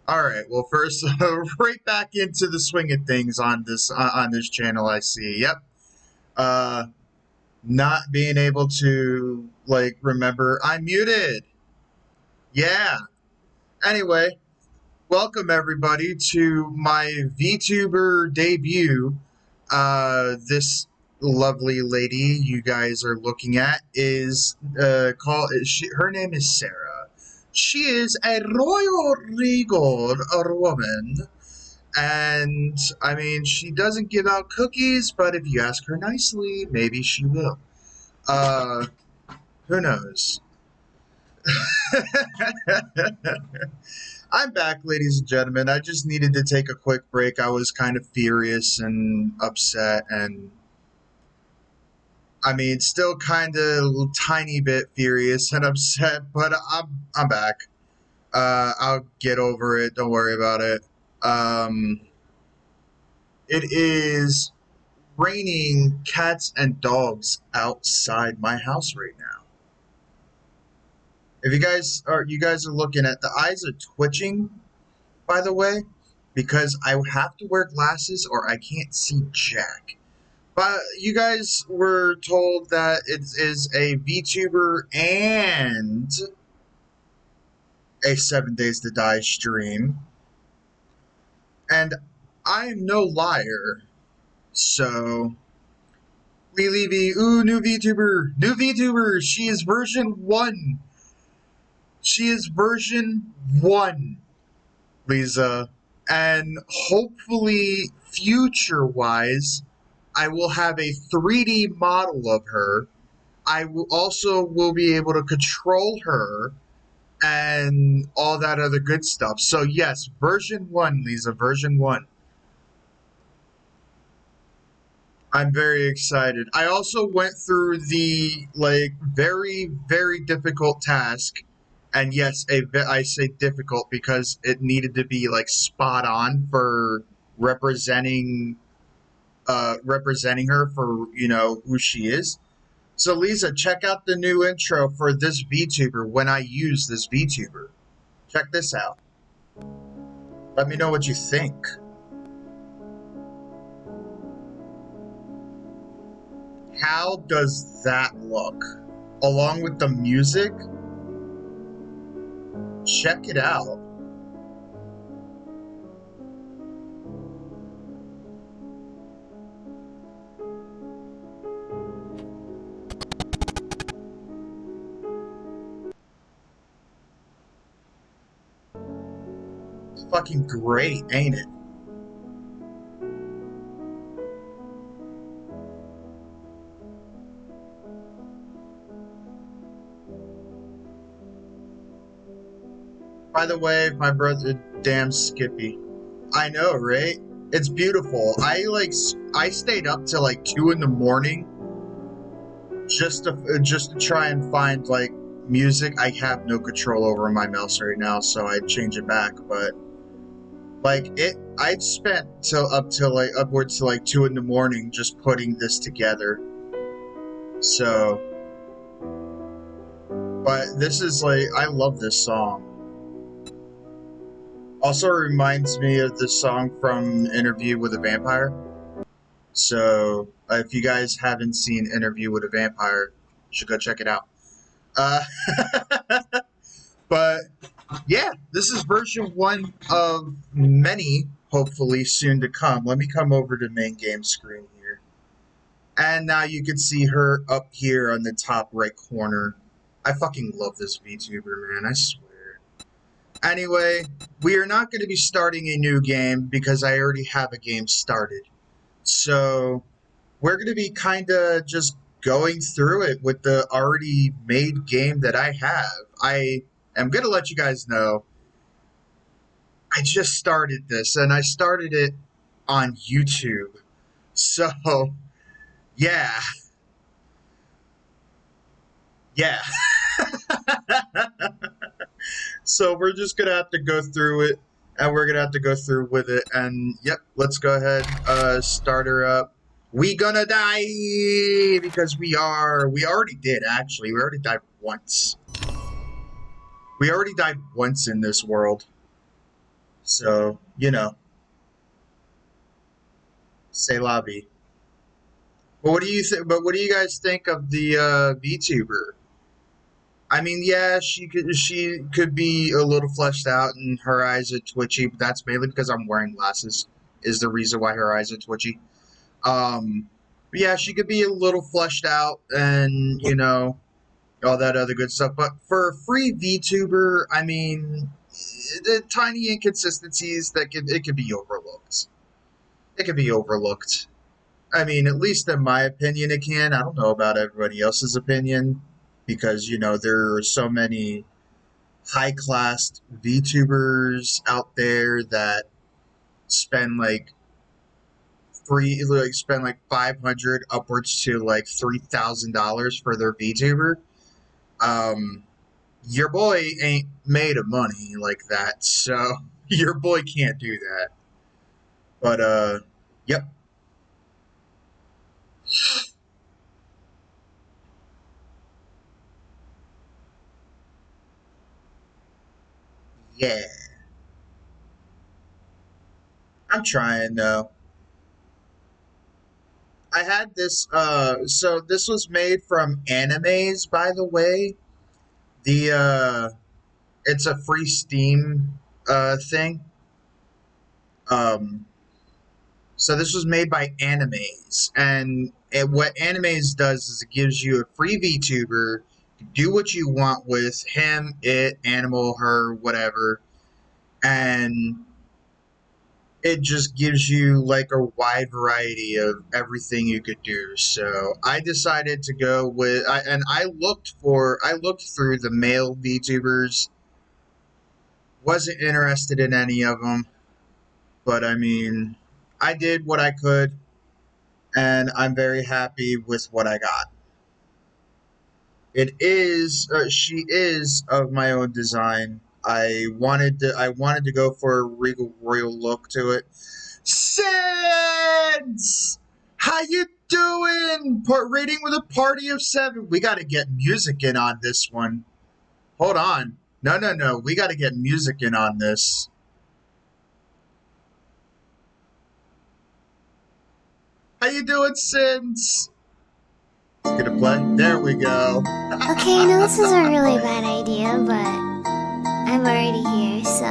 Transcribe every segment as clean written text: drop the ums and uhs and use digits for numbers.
All right. Well, first, right back into the swing of things on this channel. I see. Yep. Uh, not being able to like remember I'm muted. Yeah. Anyway, welcome everybody to my Vtuber debut. This lovely lady you guys are looking at is her name is Sarah. She is a royal regal woman. And I mean, she doesn't give out cookies, but if you ask her nicely, maybe she will. Uh, who knows? I'm back, ladies and gentlemen. I just needed to take a quick break. I was kind of furious and upset, and I mean, still kind of a tiny bit furious and upset, but I'm back. I'll get over it. Don't worry about it. It is raining cats and dogs outside my house right now. If you guys are looking at the eyes are twitching, by the way, because I have to wear glasses or I can't see jack. But you guys were told that it is a VTuber and a 7 Days to Die stream. And I am no liar. So Levy, ooh, new VTuber. New VTuber. She is version 1. She is version 1, Lisa. And hopefully, future-wise, I will have a 3D model of her. I will also be able to control her and all that other good stuff. So yes, version 1, Lisa, version 1. I'm very excited. I also went through the very, very difficult task. And yes, I say difficult because it needed to be spot on for representing her for who she is. So Lisa, check out the new intro for this VTuber when I use this VTuber. Check this out. Let me know what you think. How does that look? Along with the music? Check it out. It's fucking great, ain't it? By the way, my brother, damn Skippy. I know, right? It's beautiful. I stayed up till 2 in the morning just to try and find music. I have no control over my mouse right now, so I'd change it back. But I'd spent upwards to 2 in the morning just putting this together. So, but this is I love this song. Also reminds me of the song from Interview with a Vampire. So if you guys haven't seen Interview with a Vampire, you should go check it out. But yeah, this is version 1 of many, hopefully soon to come. Let me come over to main game screen here. And now you can see her up here on the top right corner. I fucking love this VTuber, man, I swear. Anyway, we are not going to be starting a new game because I already have a game started. So we're going to be kind of just going through it with the already made game that I have. I am going to let you guys know I just started this, and I started it on YouTube. So, yeah. Yeah. So we're just going to have to go through it, and we're going to have to go through with it. And, yep, let's go ahead, start her up. We gonna die, because we already did, actually. We already died once. We already died once in this world. So, you know, say la vie. But what do you think? But what do you guys think of the VTuber? I mean, yeah, she could be a little fleshed out and her eyes are twitchy, but that's mainly because I'm wearing glasses. Is the reason why her eyes are twitchy. But yeah, she could be a little fleshed out and all that other good stuff. But for a free VTuber, I mean, the tiny inconsistencies that it could be overlooked. It could be overlooked. I mean, at least in my opinion, it can. I don't know about everybody else's opinion because there are so many high class VTubers out there that spend spend like 500 upwards to like $3,000 for their VTuber. Um, your boy ain't made of money like that, so your boy can't do that. But yep, yeah, I'm trying though. I had this. So this was made from animes, by the way. The it's a free Steam thing. Um, so this was made by Animes, and what Animes does is it gives you a free VTuber. Do what you want with him, it, animal, her, whatever, and it just gives you like a wide variety of everything you could do. So I decided to go with, and I looked through the male VTubers, wasn't interested in any of them, but I mean, I did what I could, and I'm very happy with what I got. She is of my own design. I wanted to go for a regal royal look to it. Sids! How you doing? Rating with a party of 7. We got to get music in on this one. Hold on. No, no, no. We got to get music in on this. How you doing, Sids? It's gonna play. There we go. Okay, I know this is a really bad idea, but I'm already here, so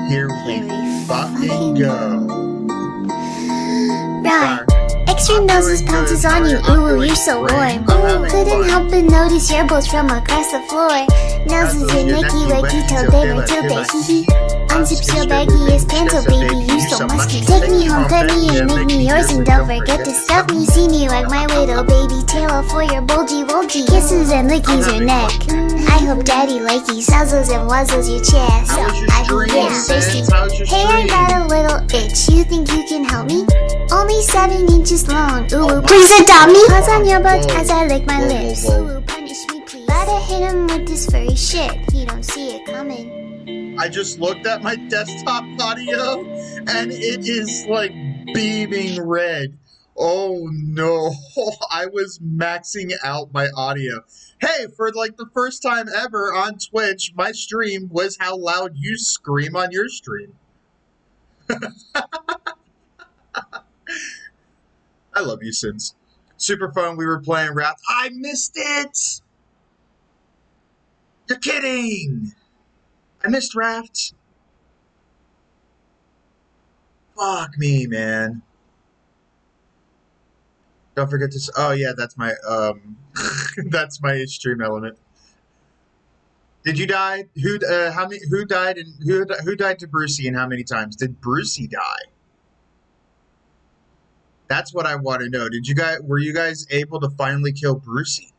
Here here we we fucking go. Right. Extreme noses pounces on you, ooh, you're so warm. Couldn't help but notice your balls from across the floor. Noses in Nicky, wakey, till they were tilted, hee hee. Unzips your baggiest pants, oh baby, you so musky. Take me home, cut me and make me yours, and don't forget to stuff me. See me like my little baby tail for your bulgy wulgy. Kisses and lickies your neck. I hope daddy likey suzzles and wuzzles your chest. I be getting thirsty. Hey, I got a little itch. You think you can help me? Only 7 inches long. Ooh, please adopt me. Pause on your butt as I lick my lips. Ooh, punish me, please. Gotta hit him with this furry shit. He don't see it coming. I just looked at my desktop audio and it is like beaming red. Oh no, I was maxing out my audio. Hey, for like the first time ever on Twitch, my stream was how loud you scream on your stream. I love you, Sins. Super fun, we were playing Raft. I missed it! You're kidding! I missed Raft. Fuck me, man. Don't forget to. Oh yeah, that's my that's my stream element. Did you die? Who? How many? Who died? And who died to Brucey and how many times? Did Brucey die? That's what I want to know. Did you guys? Were you guys able to finally kill Brucey?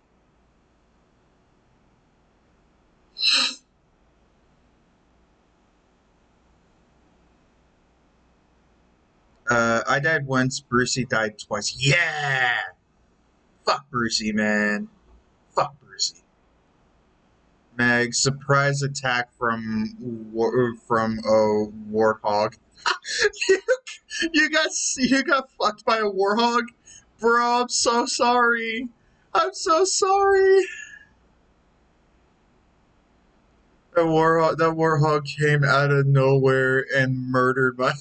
I died once. Brucey died twice. Yeah. Fuck Brucey, man. Fuck Brucey. Meg, surprise attack from a warthog. you, you got fucked by a warthog, bro. I'm so sorry. I'm so sorry. That warhog came out of nowhere and murdered my.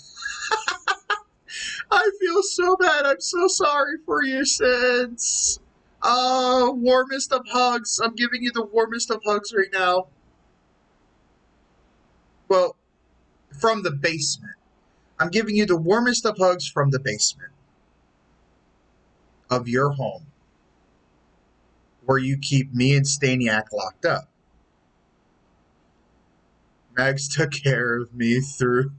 I feel so bad. I'm so sorry for you, Sins. Warmest of hugs. I'm giving you the warmest of hugs right now. Well, from the basement. I'm giving you the warmest of hugs from the basement of your home, where you keep me and Staniak locked up. Mags took care of me through,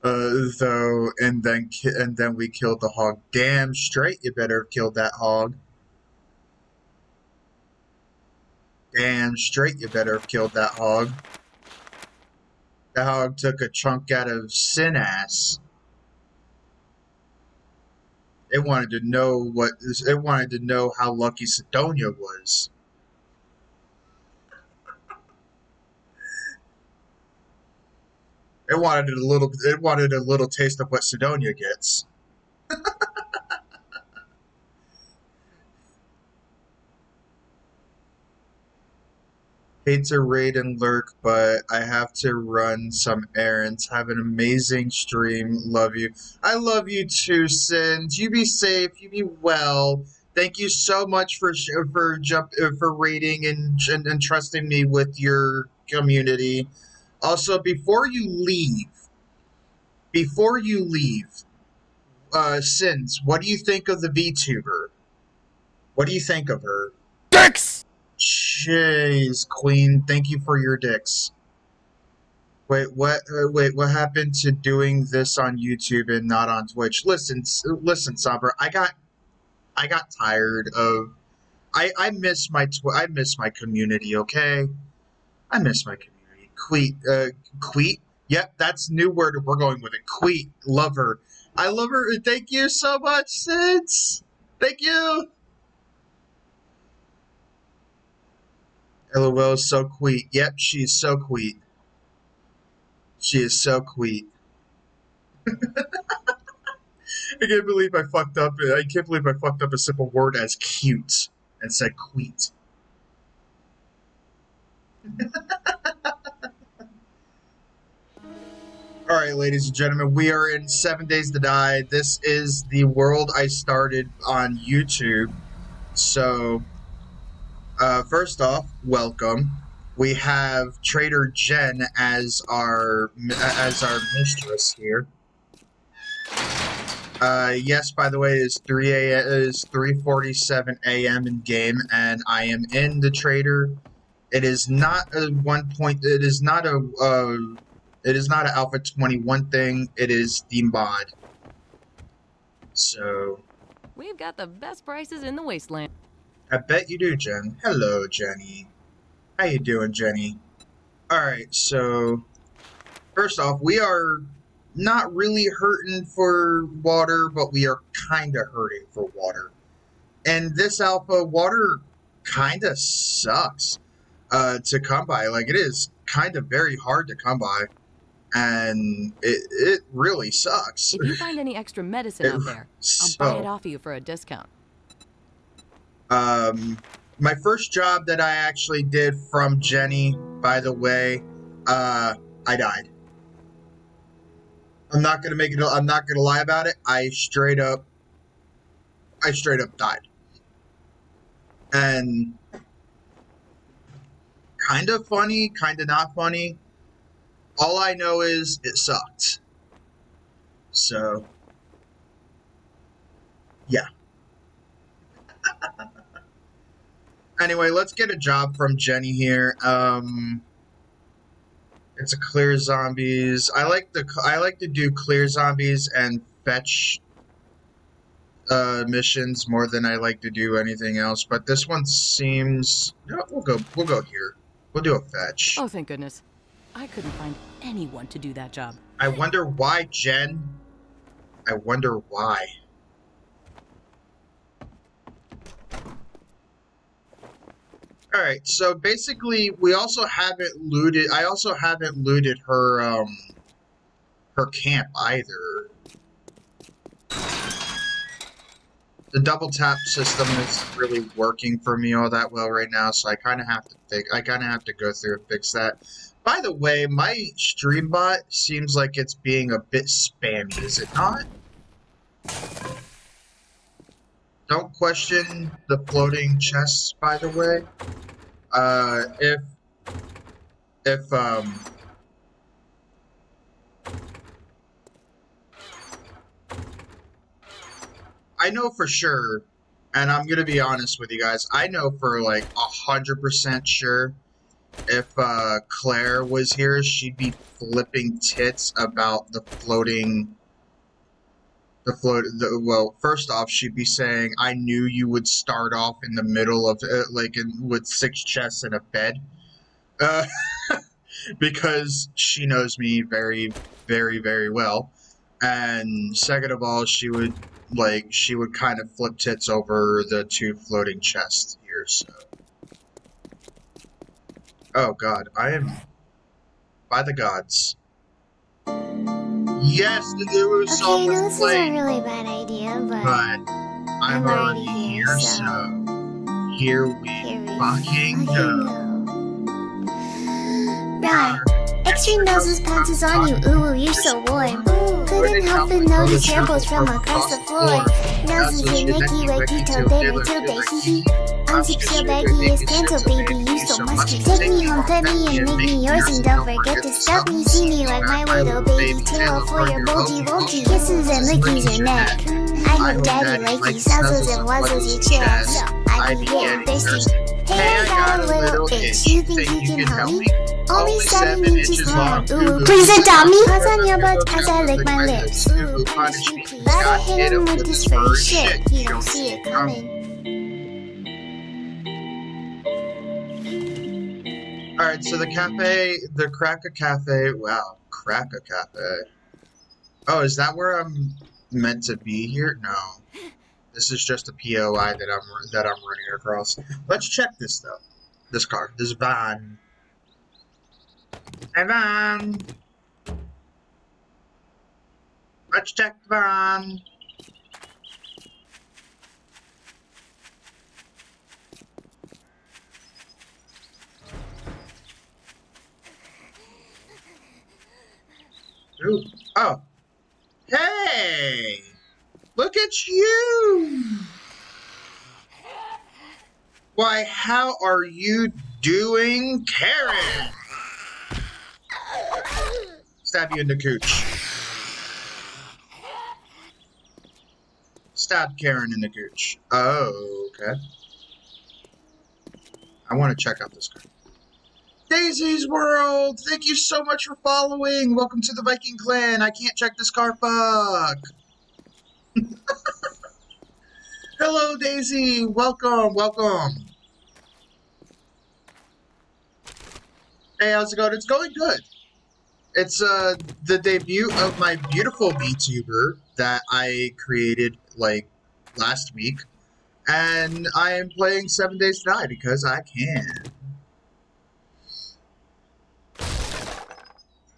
though, and then we killed the hog. Damn straight, you better have killed that hog. Damn straight, you better have killed that hog. That hog took a chunk out of Sin ass. It wanted to know it wanted to know how lucky Sidonia was. It wanted a little taste of what Sidonia gets. Hate to raid and lurk, but I have to run some errands. Have an amazing stream. Love you. I love you too, Sins. You be safe. You be well. Thank you so much for raiding and trusting me with your community. Also, before you leave, Sins, what do you think of the VTuber? What do you think of her? Dicks! Jeez, Queen, thank you for your dicks. Wait, what happened to doing this on YouTube and not on Twitch? Listen, Sabra, I got tired of. I miss my community. Okay, I miss my community. Queet. Yep, that's new word. We're going with it. Queet, love her. I love her. Thank you so much, Sis. Thank you. LOL is so queet. Yep, she's so queet. She is so queet. I can't believe I fucked up. I can't believe I fucked up a simple word as cute and said queet. Alright, ladies and gentlemen, we are in 7 Days to Die. This is the world I started on YouTube. So, first off, welcome. We have Trader Jen as our mistress here. Yes, by the way, it is 3:47 a.m. in game, and I am in the Trader. It is not a It is not a. It is not an Alpha 21 thing. It is the mod. So. We've got the best prices in the wasteland. I bet you do, Jen. Hello, Jenny. How you doing, Jenny? Alright, so first off, we are not really hurting for water, but we are kind of hurting for water. And this alpha, water kind of sucks to come by. Like, it is kind of very hard to come by. And it really sucks. If you find any extra medicine out there, I'll buy it off of you for a discount. My first job that I actually did from Jenny, by the way, I died. I'm not gonna lie about it. I straight up died. And kind of funny, kind of not funny. All I know is it sucked. So, yeah. Anyway, let's get a job from Jenny here. It's a clear zombies. I like to do clear zombies and fetch missions more than I like to do anything else. But this one seems. No, we'll go here. We'll do a fetch. Oh, thank goodness. I couldn't find anyone to do that job. I wonder why, Jen. I wonder why. Alright, so basically we also haven't looted her her camp either. the double tap system isn't really working for me all that well right now, so I kind of have to go through and fix that. By the way, my stream bot seems like it's being a bit spammy, is it not? Don't question the floating chests, by the way. If I know for sure, and I'm gonna be honest with you guys, I know for like 100% sure if Claire was here, she'd be flipping tits about well, first off, she'd be saying, I knew you would start off in the middle of, with 6 chests and a bed. Uh, because she knows me very, very, very well. And second of all, she would kind of flip tits over the 2 floating chests here, so. Oh god, I am by the gods. Yes, the new Okay, song no, was this is a playing, really bad idea, but I'm already here, so here we fucking go. Right. Extreme noses pounces on you, ooh, you're so warm. Couldn't help but notice hairballs from across the floor. Noses in Nicky Wakito, baby, tilde, hee hee. Unzip your baggiest panto, baby, you so musky. Take me home, pet me, and make me yours, and don't forget to stuff me. See me like my little baby tail for your bulgy wonky. Kisses and lickies your neck. I hope daddy likes you, nuzzles and wuzzles your chest. I be getting thirsty. Hey, I got a little itch. You think you can help me? Only 7 inches long. Ooh, please adopt me. Paws on your butt as I lick my lips. Ooh, punish me, please. Gotta hit him with this furry shit. You don't see it coming. Alright, so the Kraka Cafe, wow, Kraka Cafe. Oh, is that where I'm meant to be here? No. This is just a POI that I'm running across. Let's check this though. This car. This van. Hey van! Let's check the van. Ooh. Oh. Hey! Look at you! Why, how are you doing, Karen? Stab you in the cooch. Stab Karen in the cooch. Oh, okay. I want to check out this car. Daisy's World! Thank you so much for following! Welcome to the Viking Clan! I can't check this car, fuck! Hello, Daisy! Welcome, welcome! Hey, how's it going? It's going good. It's the debut of my beautiful VTuber that I created, like, last week. And I am playing 7 Days to Die because I can.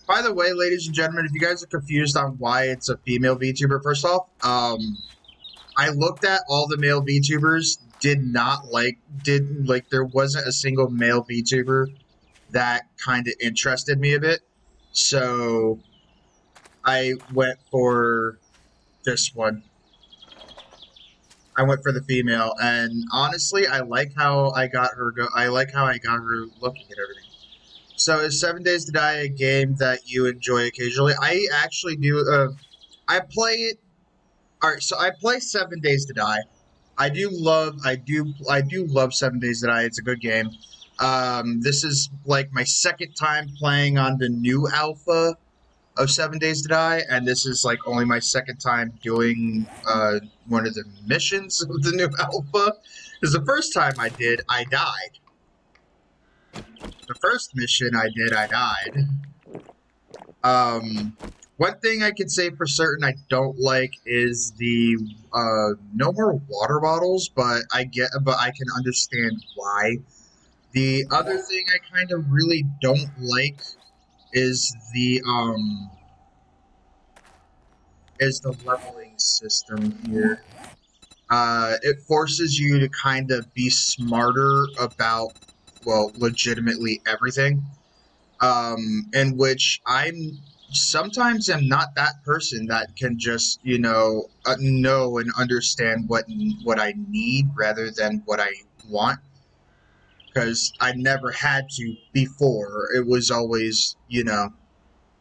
By the way, ladies and gentlemen, if you guys are confused on why it's a female VTuber, first off, I looked at all the male VTubers, there wasn't a single male VTuber that kind of interested me a bit. So I went for this one. I went for the female, and honestly, I like how I got her looking at everything. So is 7 Days to Die a game that you enjoy occasionally? I actually do. I play it. All right, so I play 7 Days to Die. I do love 7 Days to Die. It's a good game. This is like my second time playing on the new alpha of 7 Days to Die, and this is like only my second time doing one of the missions of the new alpha. Because the first time I did, I died. The first mission I did, I died. One thing I can say for certain I don't like is the no more water bottles, but I can understand why. The other thing I kind of really don't like is the leveling system here. It forces you to kind of be smarter about, well, legitimately everything. In which I'm sometimes am not that person that can just, you know and understand what I need rather than what I want. Because I never had to before. It was always,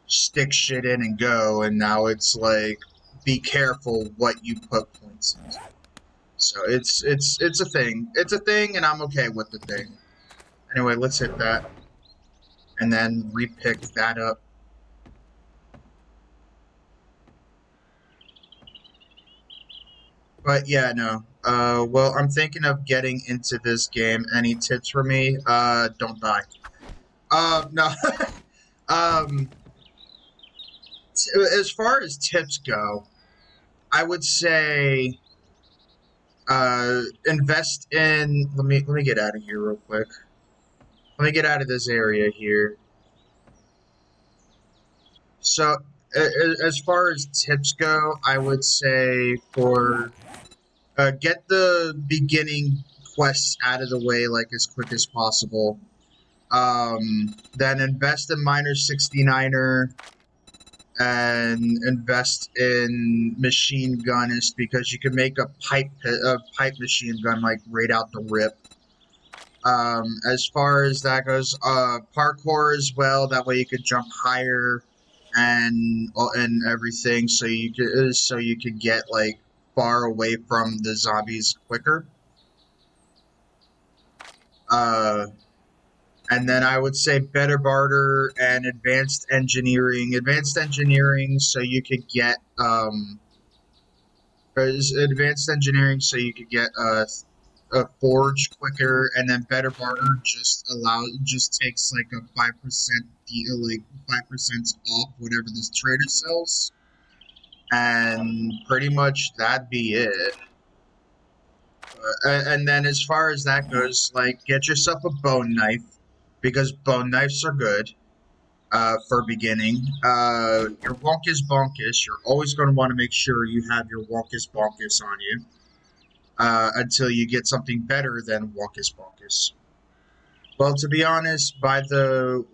stick shit in and go, and now it's like, be careful what you put points into. So it's a thing. It's a thing, and I'm okay with the thing. Anyway, let's hit that, and then repick that up. But yeah, no. Well, I'm thinking of getting into this game. Any tips for me? Don't die. No. um, as far as tips go, I would say, invest in. Let me get out of here real quick. Let me get out of this area here. So, as far as tips go, I would say for get the beginning quests out of the way like as quick as possible. Then invest in Miner 69er and invest in Machine Gunnist because you can make a pipe machine gun like right out the rip. As far as that goes, parkour as well. That way you could jump higher and everything, so you could get like far away from the zombies quicker. And then I would say better barter and advanced engineering. Advanced engineering, so you could get advanced engineering, so you could get a forge quicker, and then better barter just takes like a 5% like 5% off whatever this trader sells, and pretty much that'd be it. And then as far as that goes, like, get yourself a bone knife, because bone knives are good for beginning. Your Wonkus Bonkus, you're always going to want to make sure you have your Wonkus Bonkus on you until you get something better than Wonkus Bonkus. Well, to be honest, by the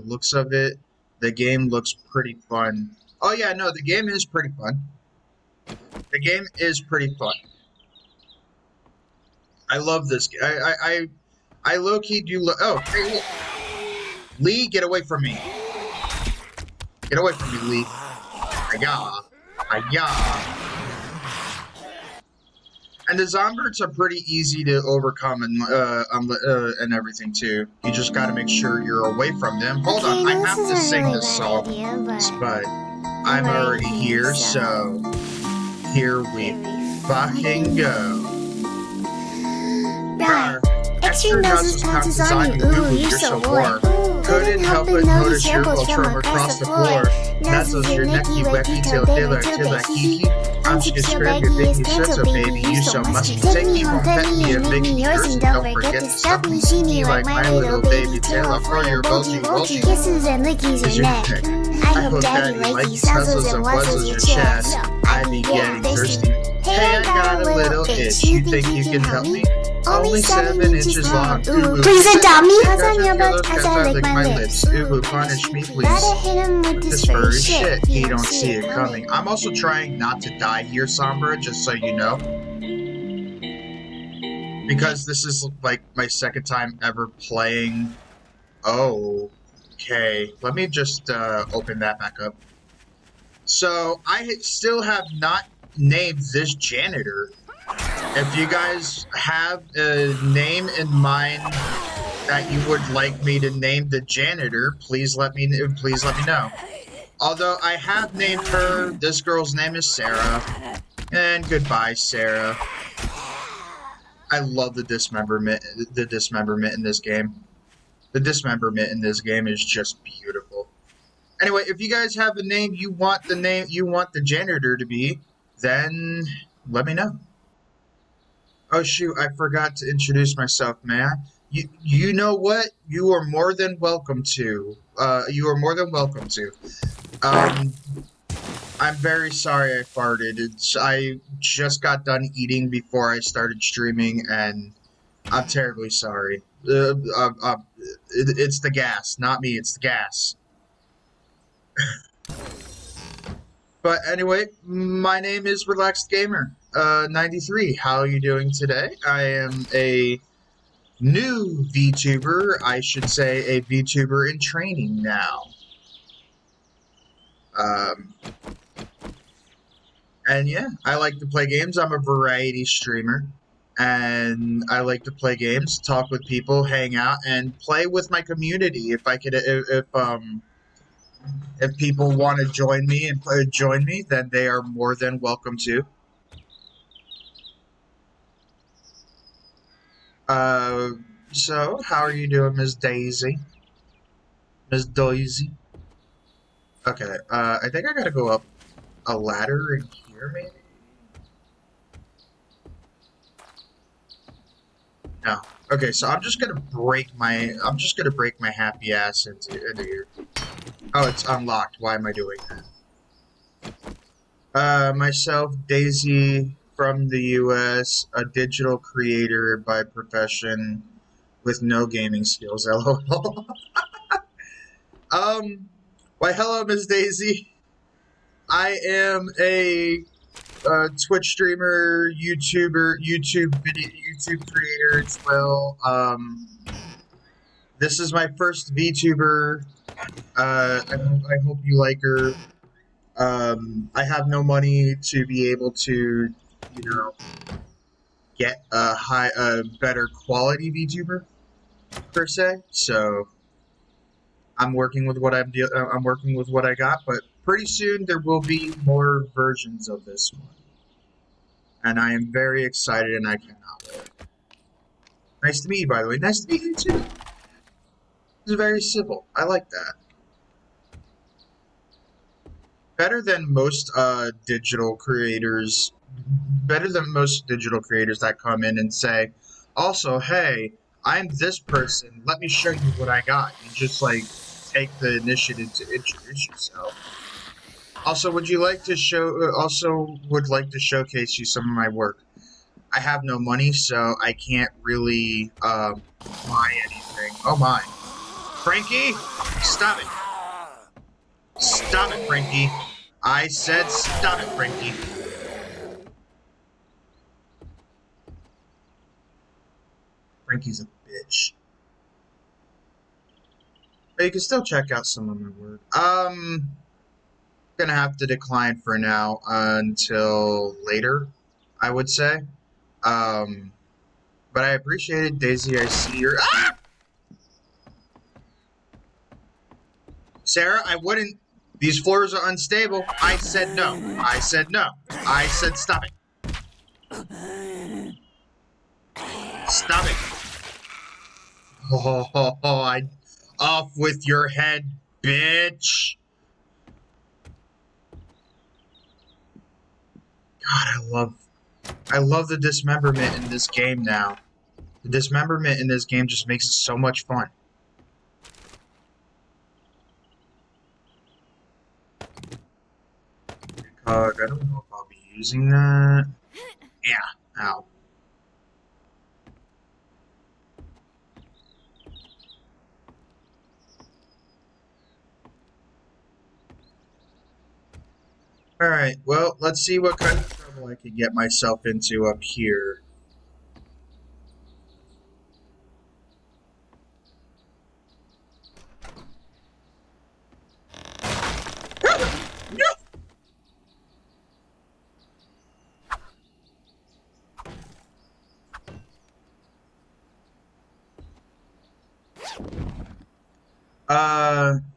looks of it, the game looks pretty fun. Oh yeah, no, the game is pretty fun. The game is pretty fun. I love this game. I low-key do. Oh, hey, look. Lee, get away from me. Get away from me, Lee. Hi-ya. Hi-ya. And the zombies are pretty easy to overcome and everything, too. You just gotta make sure you're away from them. Hold on, I have to sing this song. But I'm already here, so here we fucking go. Right. Extreme noses pounces on you, ooh, you're so warm. Couldn't help but notice your bolt from across the floor. Nuzzles your necky, wacky tail, tailor to the kiki. I'm just scrap your big new so baby, you so musty. Take me home, pet me, and make me yours, and don't forget to stuff me. See me like my little baby tail, I'll throw your bulgy kisses and lickies your neck. I hope daddy likes these nuzzles and wuzzles your chest. I be getting thirsty. Hey, I got a little itch, you think you can help me? Only 7 inches long. Ooh, please adopt me. Cause on your butt, cause I lick my lips. Ooh, punish me, please. Gotta hit him with this furry shit. He don't see it coming. I'm also trying not to die here, Sombra, just so you know. Because this is like my second time ever playing. Oh, okay. Let me just open that back up. So, I still have not named this janitor. If you guys have a name in mind that you would like me to name the janitor, please let me know. Although I have named her, this girl's name is Sarah. And goodbye, Sarah. I love the dismemberment in this game. The dismemberment in this game is just beautiful. Anyway, if you guys have a name you want the janitor to be, then let me know. Oh shoot, I forgot to introduce myself, man. You know what? You are more than welcome to. I'm I'm very sorry I farted. I just got done eating before I started streaming, and I'm terribly sorry. It's the gas, not me. It's the gas. But anyway, my name is Relaxed Gamer 93. How are you doing today? I am a new VTuber. I should say a VTuber in training now. And yeah, I like to play games. I'm a variety streamer, and I like to play games, talk with people, hang out, and play with my community. If people want to join me and join me, then they are more than welcome to. Uh, so how are you doing, Miss Daisy? Miss Daisy? Okay. I think I gotta go up a ladder in here, maybe. No. Okay, so I'm just gonna break my happy ass into here. Oh, it's unlocked. Why am I doing that? Myself, Daisy from the US, a digital creator by profession with no gaming skills, lol. Why hello, Miss Daisy. I am a Twitch streamer, YouTube creator as well. This is my first VTuber. I hope you like her. I have no money to be able to, get a better quality VTuber per se. So I'm working with what I'm working with what I got, but pretty soon there will be more versions of this one. And I am very excited, and I cannot wait. Nice to meet you, by the way. Nice to meet you, too. It's very civil. I like that. Better than most digital creators. Better than most digital creators that come in and say, also, hey, I'm this person. Let me show you what I got. You just, like, take the initiative to introduce yourself. Also, would like to showcase you some of my work. I have no money, so I can't really buy anything. Oh my. Frankie! Stop it. Stop it, Frankie. I said stop it, Frankie. Frankie's a bitch. But you can still check out some of my work. Gonna have to decline for now until later, I would say. But I appreciate it, Daisy. I see your. Ah! Sarah, I wouldn't. These floors are unstable. I said no. I said no. I said stop it. Stop it. Oh, off with your head, bitch. God, I love the dismemberment in this game now. The dismemberment in this game just makes it so much fun. I don't know if I'll be using that. Yeah, ow. Alright, well, let's see what kind of trouble I can get myself into up here.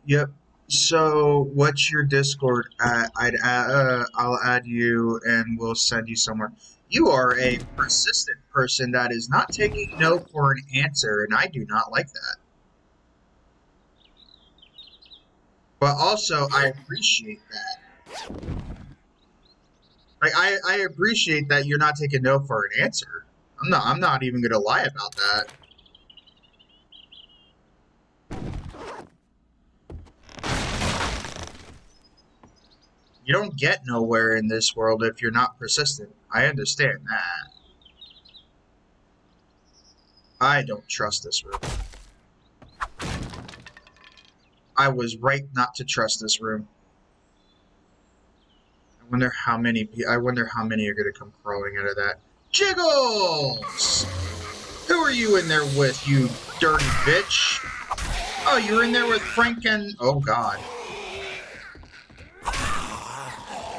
Yep. So, what's your Discord at? I'll add you and we'll send you somewhere. You are a persistent person that is not taking no for an answer, and I do not like that. But also, I appreciate that. Like, I appreciate that you're not taking no for an answer. I'm not even gonna lie about that. You don't get nowhere in this world if you're not persistent. I understand that. I don't trust this room. I was right not to trust this room. I wonder how many are gonna come crawling out of that. Jiggles! Who are you in there with, you dirty bitch? Oh, you're in there with Frank and... Oh, God.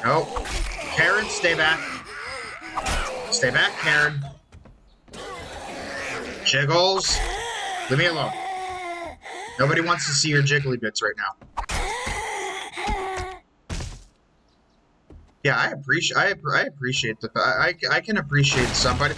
Nope. Karen, stay back. Stay back, Karen. Jiggles, leave me alone. Nobody wants to see your jiggly bits right now. Yeah, I appreciate the... I can appreciate somebody...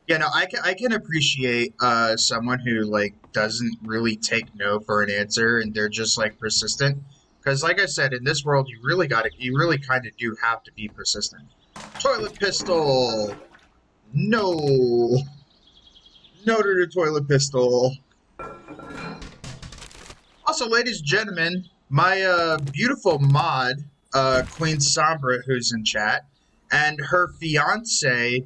Yeah, no, I can appreciate someone who like doesn't really take no for an answer and they're just like persistent. Because like I said, in this world you really kind of do have to be persistent. Toilet pistol! No! No to the toilet pistol. Also, ladies and gentlemen, my beautiful mod, Queen Sombra, who's in chat, and her fiance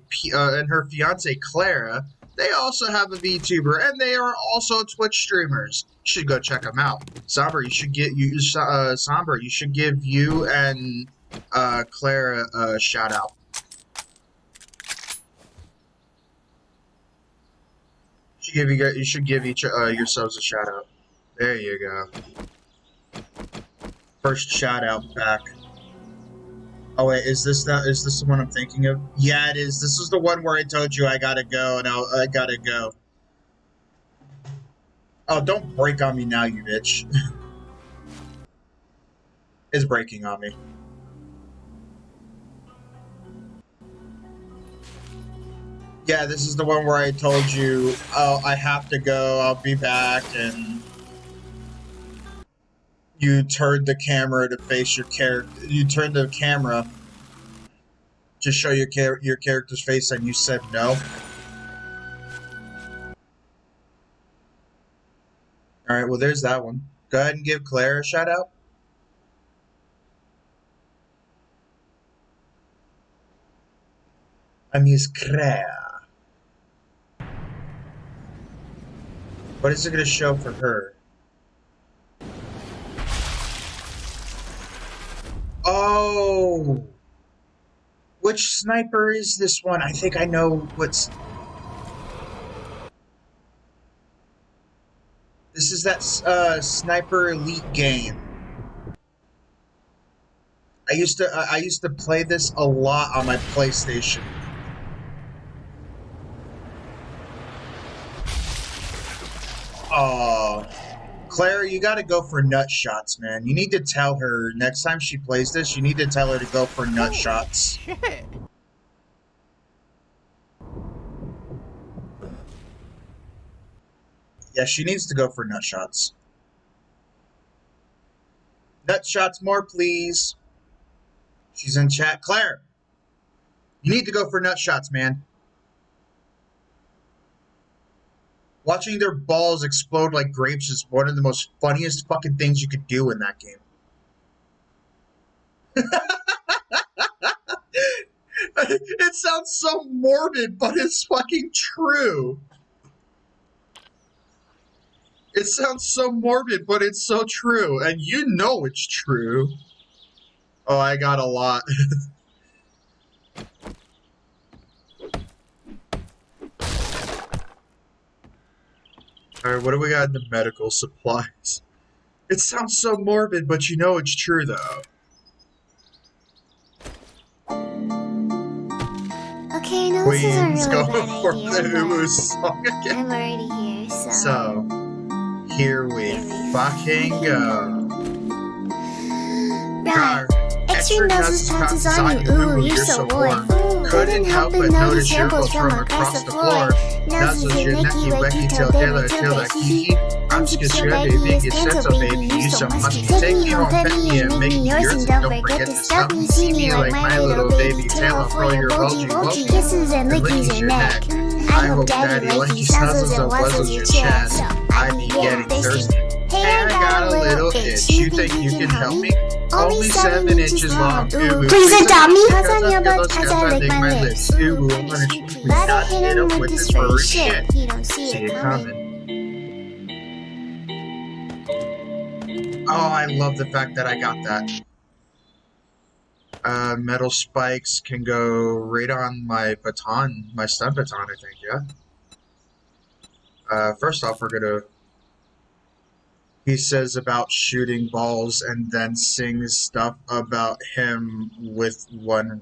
Clara, they also have a VTuber, and they are also Twitch streamers. You should go check them out. Sombra, you should give you and Clara a shout out. You should give each yourselves a shout out. There you go. First shout out back. Oh wait, is this the one I'm thinking of? Yeah, it is. This is the one where I told you I gotta go, and I gotta go. Oh, don't break on me now, you bitch. It's breaking on me. Yeah, this is the one where I told you, oh, I have to go, I'll be back, and you turned the camera to face your character. You turned the camera to show your character's face, and you said no. Alright, well, there's that one. Go ahead and give Claire a shout out. I miss Claire. What is it going to show for her? Oh! Which sniper is this one? I think I know what's... This is that Sniper Elite game. I used to play this a lot on my PlayStation. Oh, Claire, you gotta go for nut shots, man. You need to tell her next time she plays this, you need to tell her to go for nut shots. Shit. Yeah, she needs to go for nut shots. Nut shots more, please. She's in chat. Claire, you need to go for nut shots, man. Watching their balls explode like grapes is one of the most funniest fucking things you could do in that game. It sounds so morbid, but it's fucking true. It sounds so morbid, but it's so true. And you know it's true. Oh, I got a lot. Alright, what do we got in the medical supplies? It sounds so morbid, but you know it's true, though. Okay, no, this is a really bad for idea, the Hulu song again. I'm already here, so... So, here we fucking go. Right. Extreme noses pounces on you, ooh, you're so warm. Couldn't help but notice your balls from across the floor. Noses, your necky, wacky, till that hee. I'm just your baby, biggest sense, baby. You so musky. Take me home, pet me, and make me yours, and don't forget to stop me. See me like my little baby tail, I'll throw your bulgy kisses and lickies your neck. I hope daddy likes you snuzzles and wuzzles your chest. I be getting thirsty. I got a little itch. You think you can help me? Only 7 inches long. Please adopt me. Paws on your butt as I lick my lips. Ooh, I'm gonna Gotta hit him with this furry shit. You don't see See it it coming. coming. Oh, I love the fact that I got that. Metal spikes can go right on my baton, my stun baton, I think, yeah. First off, we're gonna... He says about shooting balls and then sings stuff about him with one...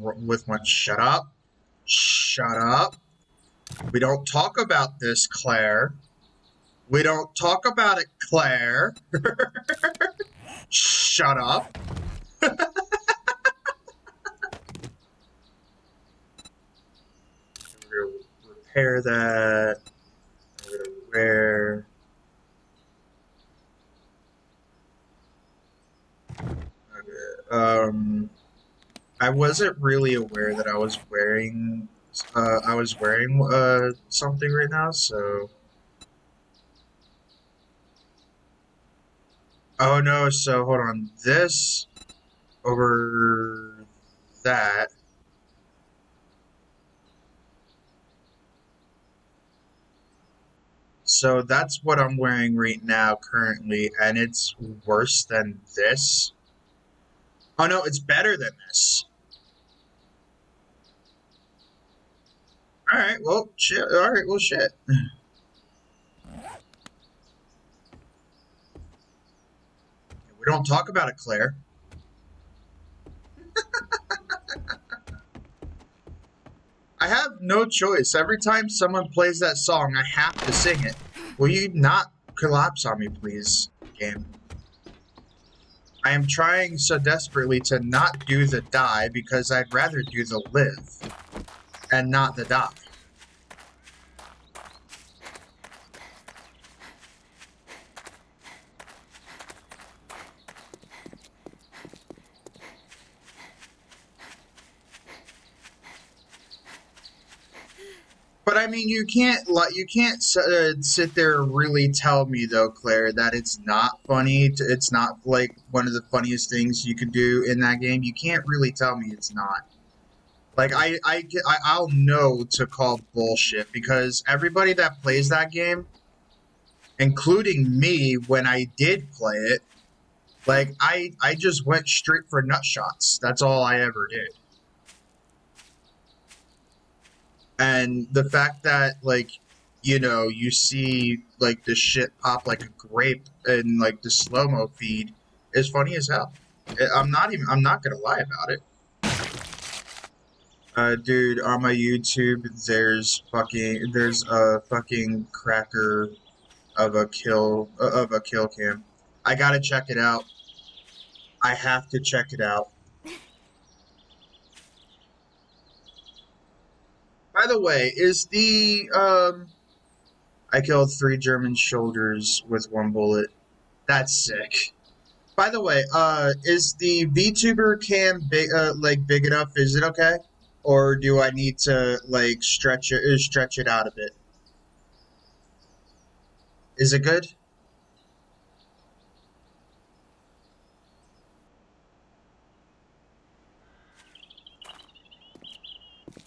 Shut up. Shut up. We don't talk about this, Claire. We don't talk about it, Claire. Shut up. We're gonna repair that. We're gonna wear... Okay. I wasn't really aware that I was wearing something right now, so... Oh no, so hold on. This over that. So that's what I'm wearing right now currently, and it's worse than this. Oh no, it's better than this. Alright, well, shit. Alright, well, shit. We don't talk about it, Claire. I have no choice. Every time someone plays that song, I have to sing it. Will you not collapse on me, please, game? I am trying so desperately to not do the die because I'd rather do the live and not the die. But I mean, you can't sit there and really tell me though, Claire, that it's not funny. It's not like one of the funniest things you could do in that game. You can't really tell me it's not. Like I'll know to call bullshit because everybody that plays that game, including me when I did play it, like I just went straight for nut shots. That's all I ever did. And the fact that, like, you know, you see, like, the shit pop like a grape in, like, the slow-mo feed is funny as hell. I'm not gonna lie about it. Dude, on my YouTube, there's a fucking cracker of a kill cam. I gotta check it out. I have to check it out. By the way, is the, I killed 3 German soldiers with 1 bullet. That's sick. By the way, is the VTuber cam big, big enough? Is it okay? Or do I need to, like, stretch it out a bit? Is it good?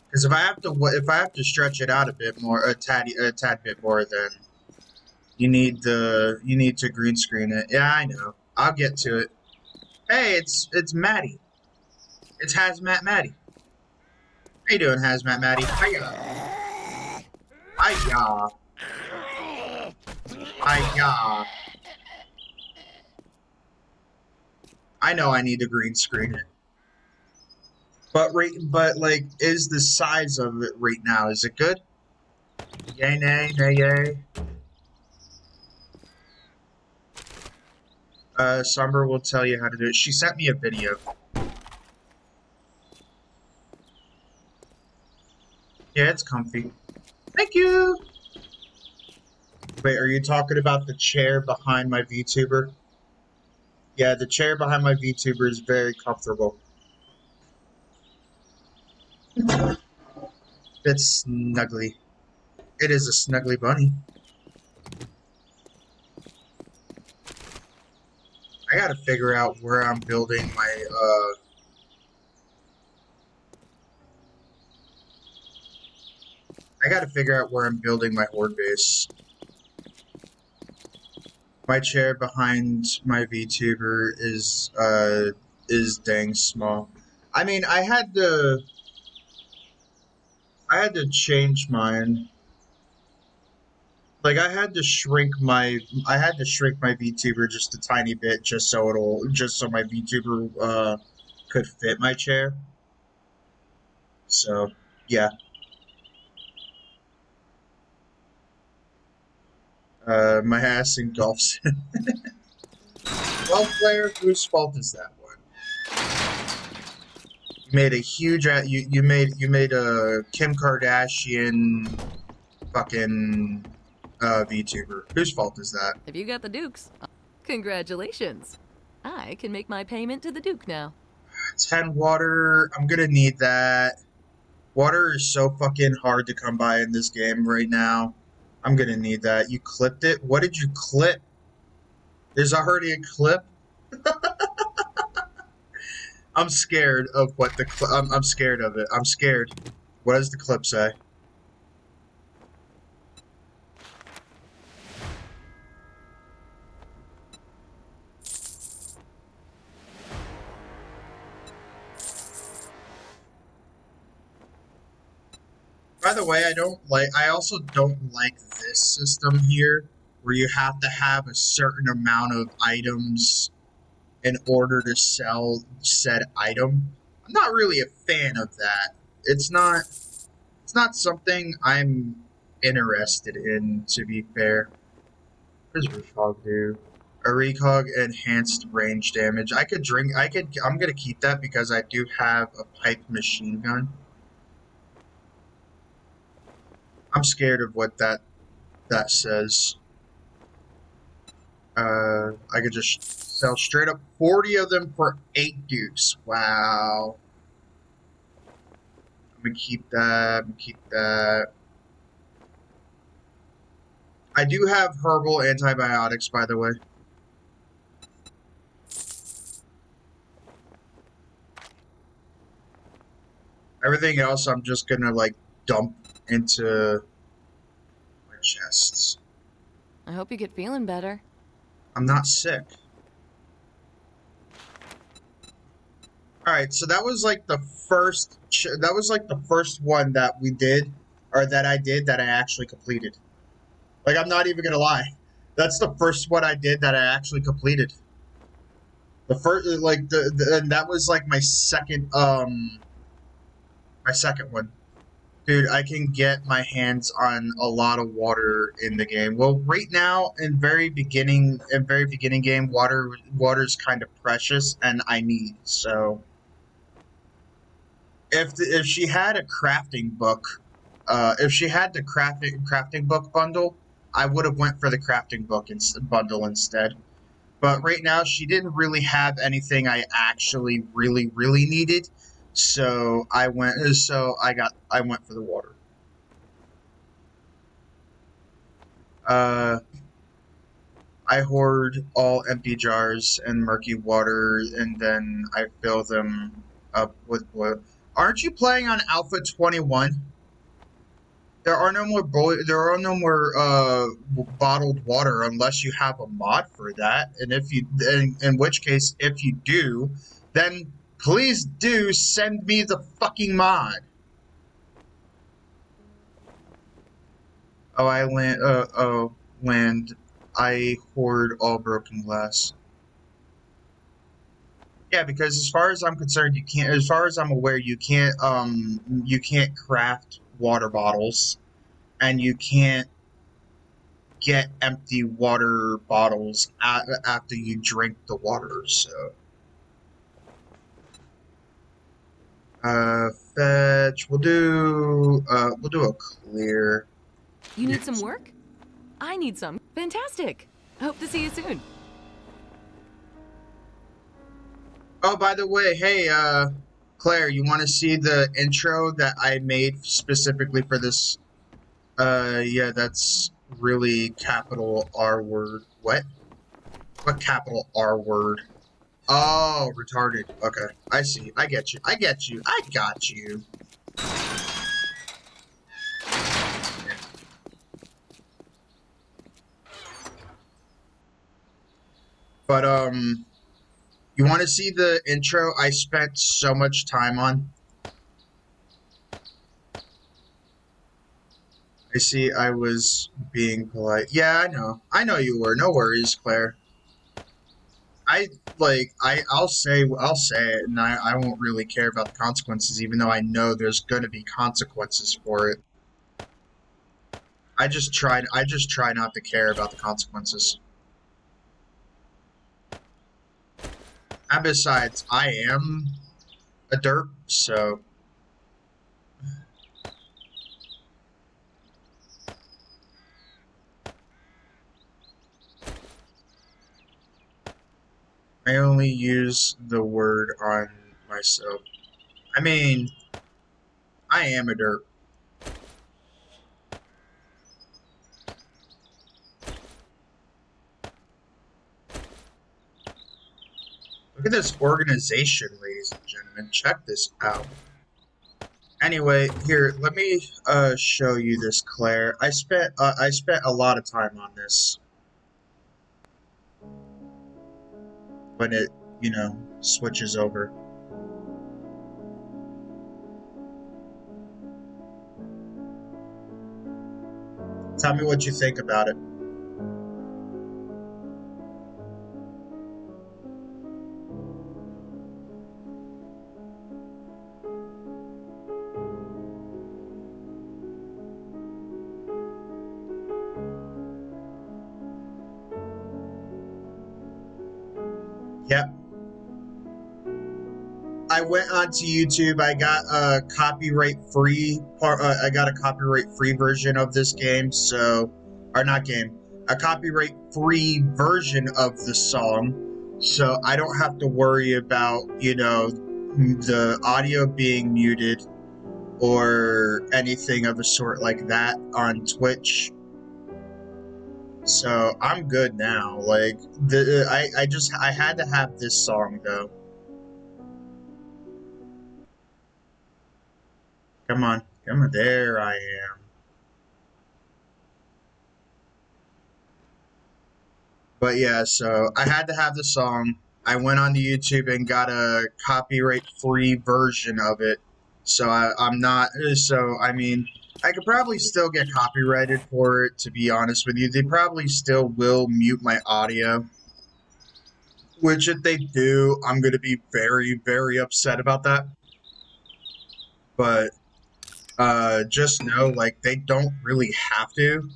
Because if I have to stretch it out a bit more, a tad bit more, then you need to green screen it. Yeah, I know. I'll get to it. Hey, it's Maddie. It's Hazmat Maddie. How you doing, Hazmat Maddie? Hiya. Hiya. Hiya. I know I need to green screen it. But like, is the size of it right now, is it good? Yay, nay, nay, yay. Summer will tell you how to do it. She sent me a video. Yeah, it's comfy. Thank you! Wait, are you talking about the chair behind my VTuber? Yeah, the chair behind my VTuber is very comfortable. It's snuggly. It is a snuggly bunny. gotta figure out where I'm building my, I gotta figure out where I'm building my horde base. My chair behind my VTuber is dang small. I mean, I had to change mine. Like I had to shrink my VTuber just a tiny bit just so my VTuber could fit my chair. So, yeah. My ass engulfs. Well, player, whose fault is that one? You made a huge you made a Kim Kardashian fucking VTuber. Whose fault is that? If you got the Dukes, congratulations. I can make my payment to the Duke now. 10 water. I'm gonna need that. Water is so fucking hard to come by in this game right now. I'm gonna need that. You clipped it? What did you clip? There's already a clip? I'm scared of what the I'm scared of it. I'm scared. What does the clip say? By the way, I also don't like this system here, where you have to have a certain amount of items in order to sell said item. I'm not really a fan of that. It's not something I'm interested in, to be fair. What does recog do? A recog enhanced range damage. I'm gonna keep that because I do have a pipe machine gun. I'm scared of what that says. I could just sell straight up 40 of them for 8 dukes. Wow. I'm gonna keep that. I do have herbal antibiotics, by the way. Everything else I'm just gonna, like, dump into my chests. I hope you get feeling better. I'm not sick. Alright, so that was like the first one that we did, or that I did, that I actually completed. Like, I'm not even gonna lie. That's the first one I did that I actually completed. The first, like, and that was like my second one. Dude, I can get my hands on a lot of water in the game. Well, right now, in very beginning game, water's kind of precious, and I need, so... If she had a crafting book, if she had the crafting book bundle, I would have went for the crafting book bundle instead. But right now, she didn't really have anything I actually really needed, so I went for the water. I hoard all empty jars and murky water, and then I fill them up with water. Aren't you playing on Alpha 21? There are no more bottled water unless you have a mod for that. And in which case, if you do, then please do send me the fucking mod. Oh, land. I hoard all broken glass. Yeah, because as far as I'm concerned, you can't. As far as I'm aware, you can't craft water bottles, and you can't get empty water bottles after you drink the water. So, fetch. We'll do a clear. You need some work? I need some. Fantastic. Hope to see you soon. Oh, by the way, hey, Claire, you want to see the intro that I made specifically for this? Yeah, that's really capital R word. What capital R word? Oh, retarded. Okay, I see. I get you. I get you. I got you. But, you want to see the intro I spent so much time on? I see I was being polite. Yeah, I know. I know you were. No worries, Claire. I'll say it, and I won't really care about the consequences, even though I know there's gonna be consequences for it. I just try not to care about the consequences. And besides, I am a derp, so I only use the word on myself. I mean, I am a derp. Look at this organization, ladies and gentlemen. Check this out. Anyway, here, let me show you this, Claire. I spent a lot of time on this when it, switches over. Tell me what you think about it. Yep. I went onto YouTube. I got a copyright free I got a copyright free version of this game, or not game, a copyright free version of the song, so I don't have to worry about, the audio being muted or anything of a sort like that on Twitch. So I'm good now. Like I had to have this song though. Come on. Come on. There I am. But yeah, so I had to have the song. I went on to YouTube and got a copyright-free version of it. So I'm not. So I mean, I could probably still get copyrighted for it. To be honest with you, they probably still will mute my audio. Which, if they do, I'm gonna be very, very upset about that. But just know, like, they don't really have to,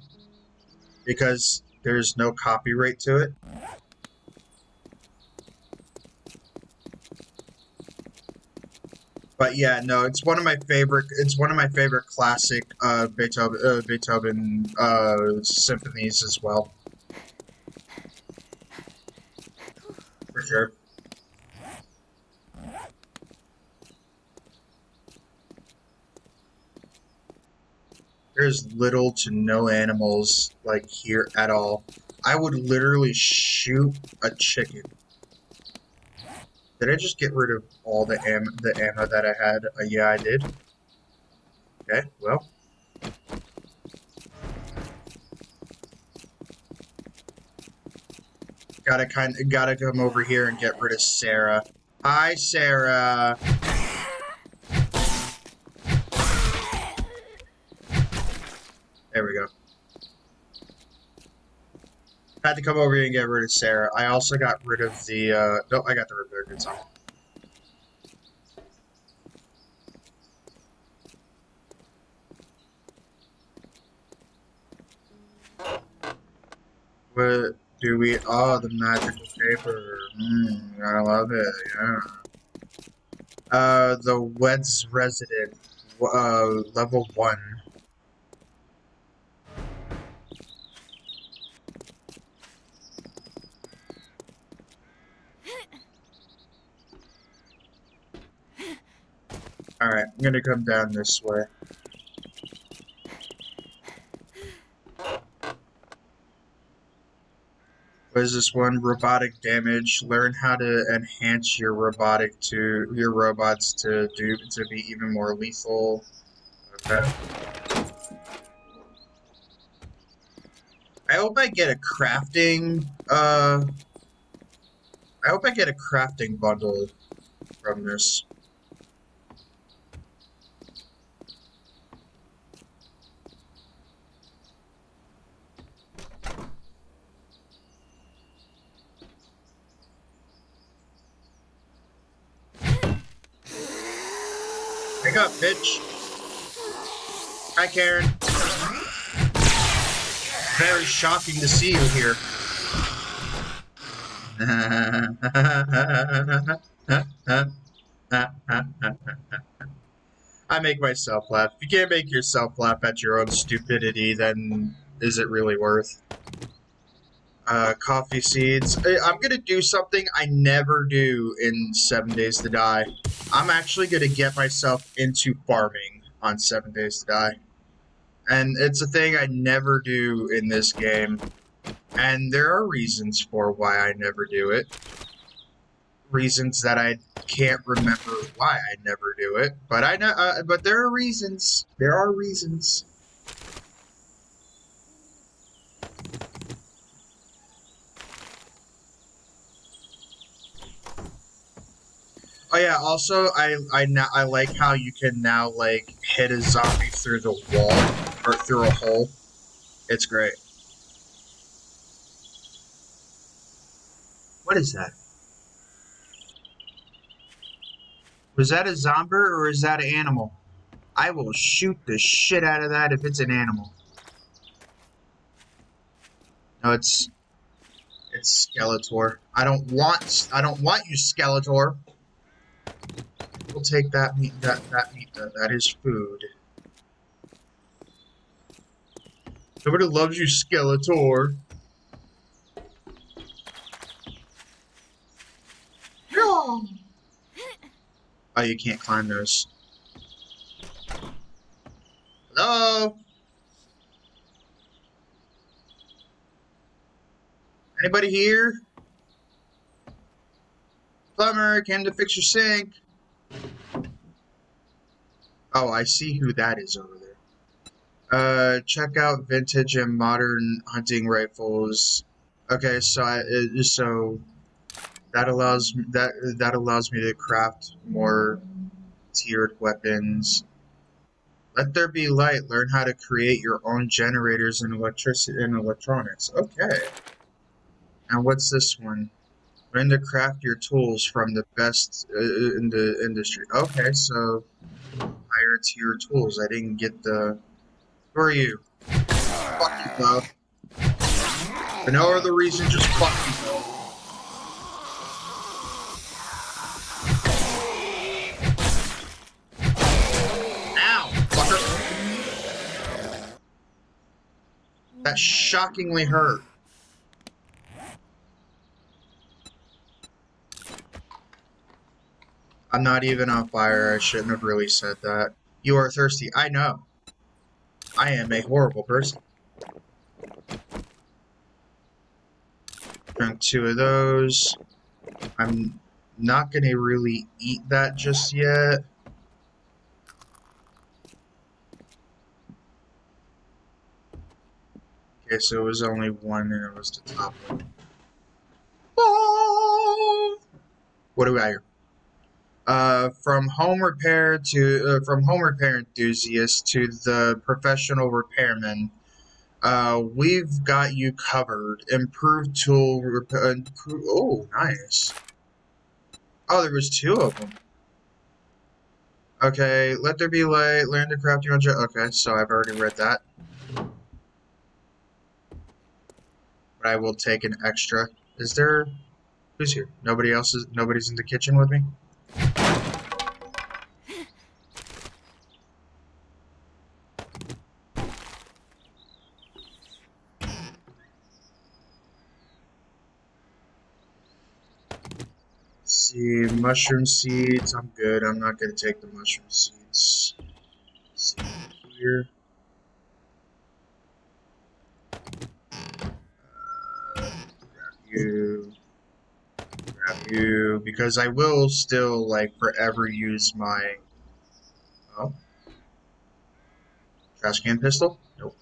because there's no copyright to it. But yeah, no, it's one of my favorite. It's one of my favorite classic Beethoven symphonies as well, for sure. There's little to no animals like here at all. I would literally shoot a chicken. Did I just get rid of all the ammo that I had? Yeah, I did. Okay, well. Gotta come over here and get rid of Sarah. Hi, Sarah. There we go. Had to come over here and get rid of Sarah. I also got rid of the, no, I got the repair goods on. What do we, oh, the magical paper. I love it, yeah. The Wed's Resident, level 1. Alright, I'm gonna come down this way. What is this one? Robotic damage. Learn how to enhance your robots to be even more lethal. Okay. I hope I get a crafting bundle from this. Wake up, bitch. Hi, Karen. Very shocking to see you here. I make myself laugh. If you can't make yourself laugh at your own stupidity, then is it really worth? Coffee seeds. I'm gonna do something I never do in 7 Days to Die. I'm actually gonna get myself into farming on 7 Days to Die. And it's a thing I never do in this game. And there are reasons for why I never do it. Reasons that I can't remember why I never do it. But I know, but there are reasons. There are reasons. Oh yeah, also I like how you can now like hit a zombie through the wall or through a hole. It's great. What is that? Was that a zombie or is that an animal? I will shoot the shit out of that if it's an animal. No, it's Skeletor. I don't want you, Skeletor. We'll take that meat. That is food. Nobody loves you, Skeletor. No. Oh, you can't climb those. Hello? Anybody here? Plumber, came to fix your sink. Oh, I see who that is over there. Check out vintage and modern hunting rifles. Okay, so that allows me to craft more tiered weapons. Let there be light. Learn how to create your own generators and electricity and electronics. Okay. And what's this one? Learn to craft your tools from the best in the industry. Okay, so higher tier tools. I didn't get the. Who are you? Fuck you, bro. For no other reason, just fuck you, bro. Ow, fucker. That shockingly hurt. I'm not even on fire. I shouldn't have really said that. You are thirsty. I know. I am a horrible person. Drink 2 of those. I'm not gonna really eat that just yet. Okay, so it was only 1 and it was the top one. Oh! What do we got here? From home repair enthusiast to the professional repairman, we've got you covered. Improved tool oh, nice. Oh, there was 2 of them. Okay, let there be light. Learn to craft your own. Okay, so I've already read that. But I will take an extra. Is there? Who's here? Nobody's in the kitchen with me. See, mushroom seeds. I'm good. I'm not gonna take the mushroom seeds. See here. you, grab you, because I will still, like, forever use my, oh, trash can pistol? Nope.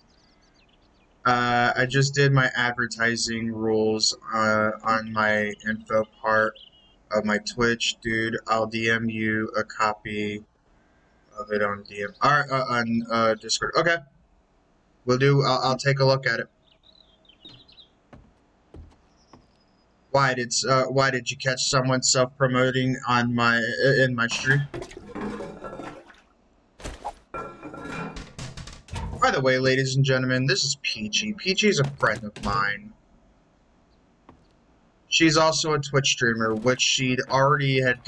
I just did my advertising rules on my info part of my Twitch, dude. I'll DM you a copy of it on on Discord. Okay, we'll do. I'll take a look at it. Why did you catch someone self-promoting on my in my stream? By the way, ladies and gentlemen, this is Peachy. Peachy's a friend of mine. She's also a Twitch streamer, which she'd already had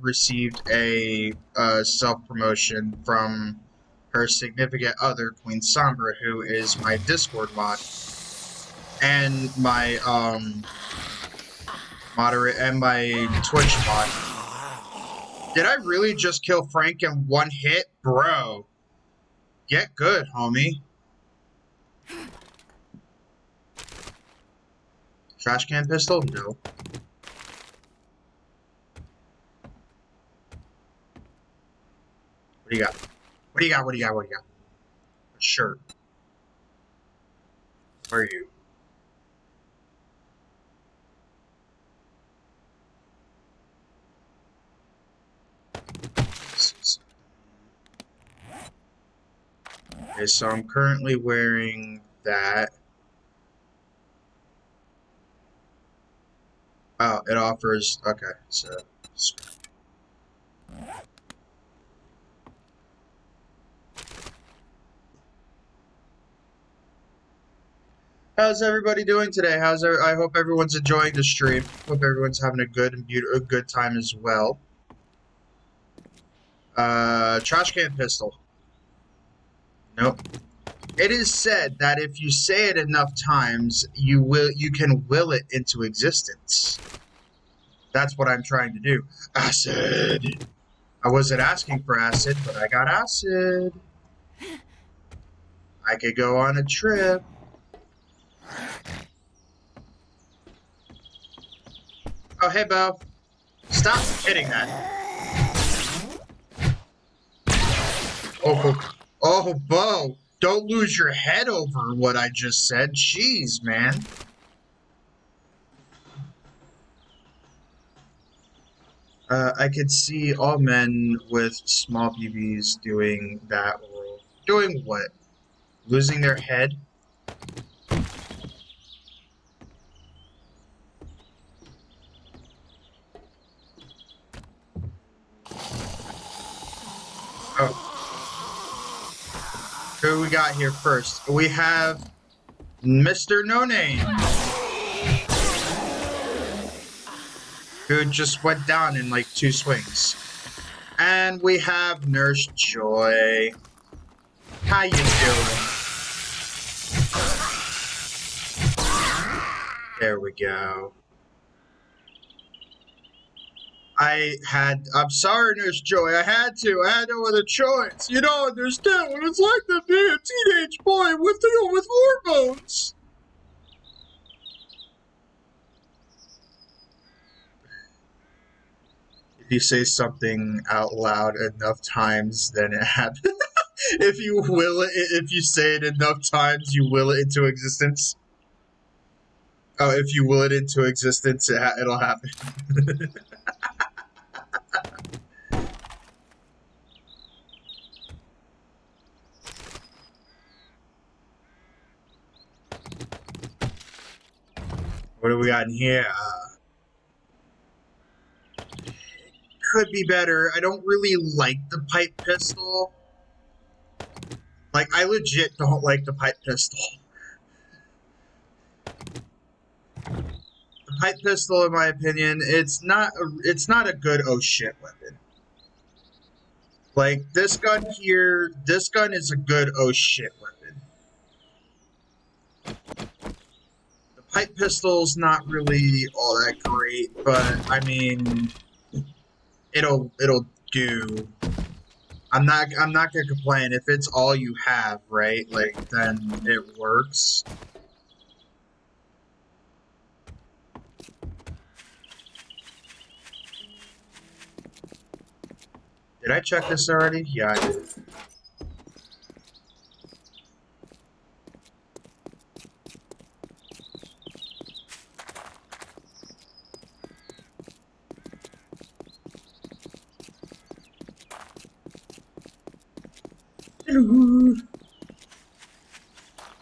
received a self-promotion from her significant other, Queen Sombra, who is my Discord mod and my moderate and my Twitch mod. Did I really just kill Frank in one hit, bro? Get good, homie. Trash can pistol? No. What do you got? What do you got? What do you got? What do you got? A shirt. Where are you? Okay, so I'm currently wearing that. Oh, it offers. Okay, so. How's everybody doing today? I hope everyone's enjoying the stream. Hope everyone's having a good time as well. Trash can pistol. Nope. It is said that if you say it enough times, you can will it into existence. That's what I'm trying to do. Acid. I wasn't asking for acid, but I got acid. I could go on a trip. Oh, hey, Bo. Stop hitting that. Oh, Bo. Don't lose your head over what I just said. Jeez, man. I could see all men with small BBs doing that role. Doing what? Losing their head? Oh. Who we got here first? We have Mr. No Name, who just went down in like 2 swings. And we have Nurse Joy. How you doing? There we go. I'm sorry, Nurse Joy, I had no other choice. You don't understand what it's like to be a teenage boy with hormones. If you say something out loud enough times, then it happens. If you say it enough times, you will it into existence. Oh, if you will it into existence, it'll happen. What do we got in here? Could be better. I don't really like the pipe pistol. Like, I legit don't like the pipe pistol. The pipe pistol, in my opinion, it's not a good oh shit weapon. Like, this gun here, this gun is a good oh shit weapon. The pipe pistol's not really all that great, but I mean, it'll do. I'm not gonna complain if it's all you have, right? Like, then it works. Did I check this already? Yeah, I did. Hello.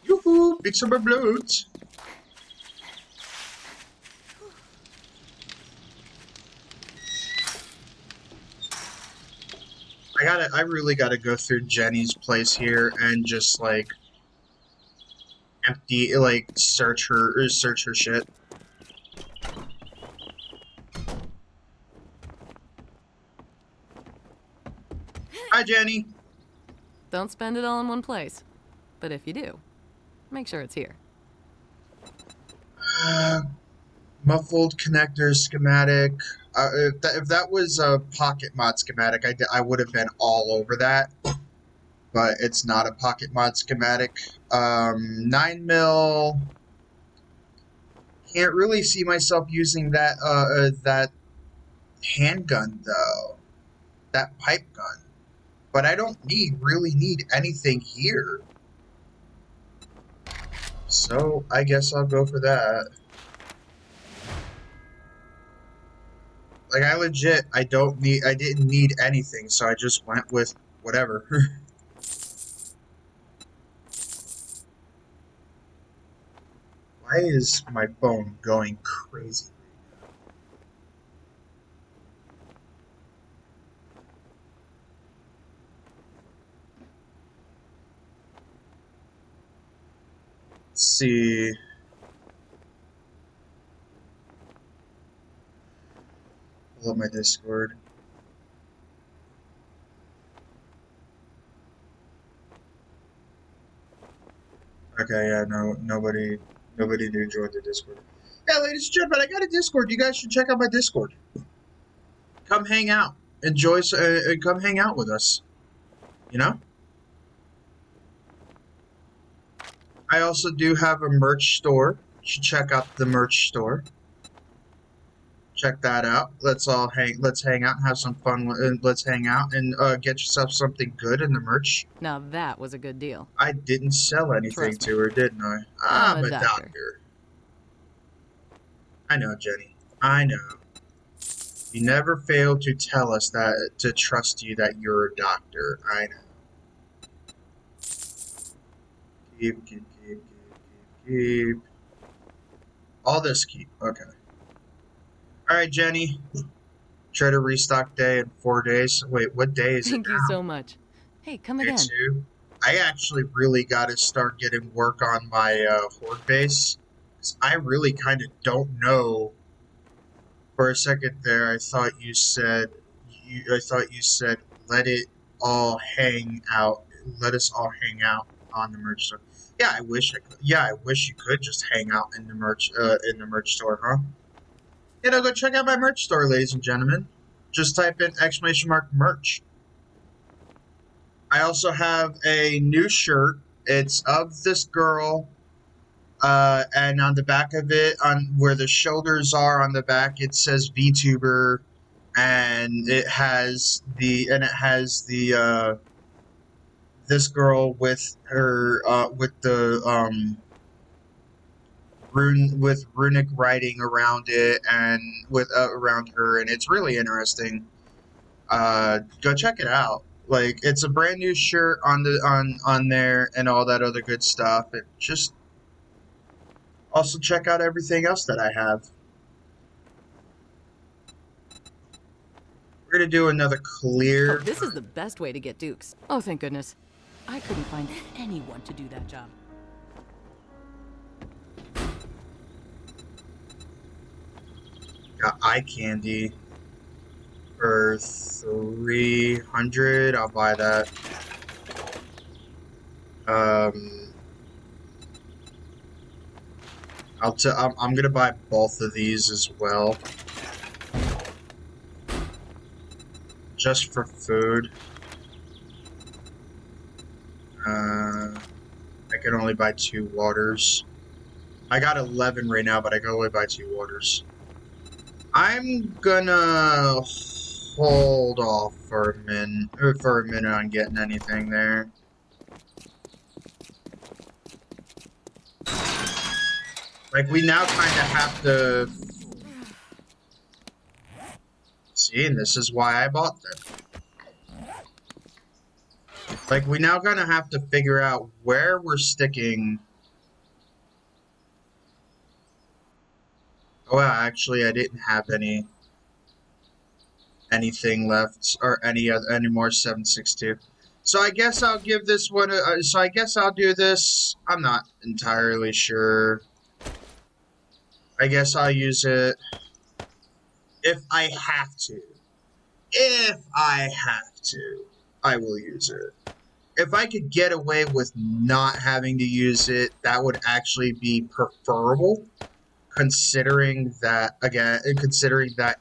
Yoo-hoo, big summer bloats. I really gotta go through Jenny's place here and just like empty, like search her shit. Hi, Jenny. Don't spend it all in one place. But if you do, make sure it's here. Muffled connector schematic. If that was a pocket mod schematic, I would have been all over that. But it's not a pocket mod schematic. 9mm. Can't really see myself using that that handgun though. That pipe gun. But I don't really need anything here. So I guess I'll go for that. Like I didn't need anything, so I just went with whatever. Why is my phone going crazy? Let's see. Pull up my Discord. Okay, yeah, nobody did join the Discord. Yeah, ladies and gentlemen, I got a Discord. You guys should check out my Discord. Come hang out. Enjoy, come hang out with us. You know? I also do have a merch store. You should check out the merch store. Check that out. Let's hang out and have some fun. Let's hang out and get yourself something good in the merch. Now that was a good deal. I didn't sell anything to her, didn't I? I'm a doctor. I know, Jenny. I know. You never fail to tell us to trust you that you're a doctor. I know. Keep. All this keep. Okay. Alright, Jenny. Try to restock day in 4 days. Wait, what day is it? Thank you so much. Hey, come again. Day 2? I actually really got to start getting work on my horde base. Because I really kind of don't know. For a second there, I thought you said let it all hang out. Let us all hang out on the merch store. Yeah, I wish I could. Yeah, I wish you could just hang out in the merch store, huh? You know, go check out my merch store, ladies and gentlemen. Just type in !merch. I also have a new shirt. It's of this girl, and on the back of it, on where the shoulders are on the back, it says Vtuber, and it has the this girl with her with the with runic writing around it and with around her, and it's really interesting. Go check it out. Like, it's a brand new shirt on there and all that other good stuff. And just also check out everything else that I have. We're gonna do another clear. Oh, this is the best way to get dukes. Oh, thank goodness. I couldn't find anyone to do that job. Got eye candy for 300. I'll buy that. I'm gonna buy both of these as well, just for food. I can only buy 2 waters. I got 11 right now, but I can only buy 2 waters. I'm gonna hold off for a minute on getting anything there. Like, we now kind of have to... See, and this is why I bought them. Like, we now gonna have to figure out where we're sticking... Oh, well, actually, I didn't have anything left, or any more 7.62. So I guess I'll give this one so I guess I'll do this. I'm not entirely sure. I guess I'll use it if I have to. If I have to, I will use it. If I could get away with not having to use it, that would actually be preferable, considering that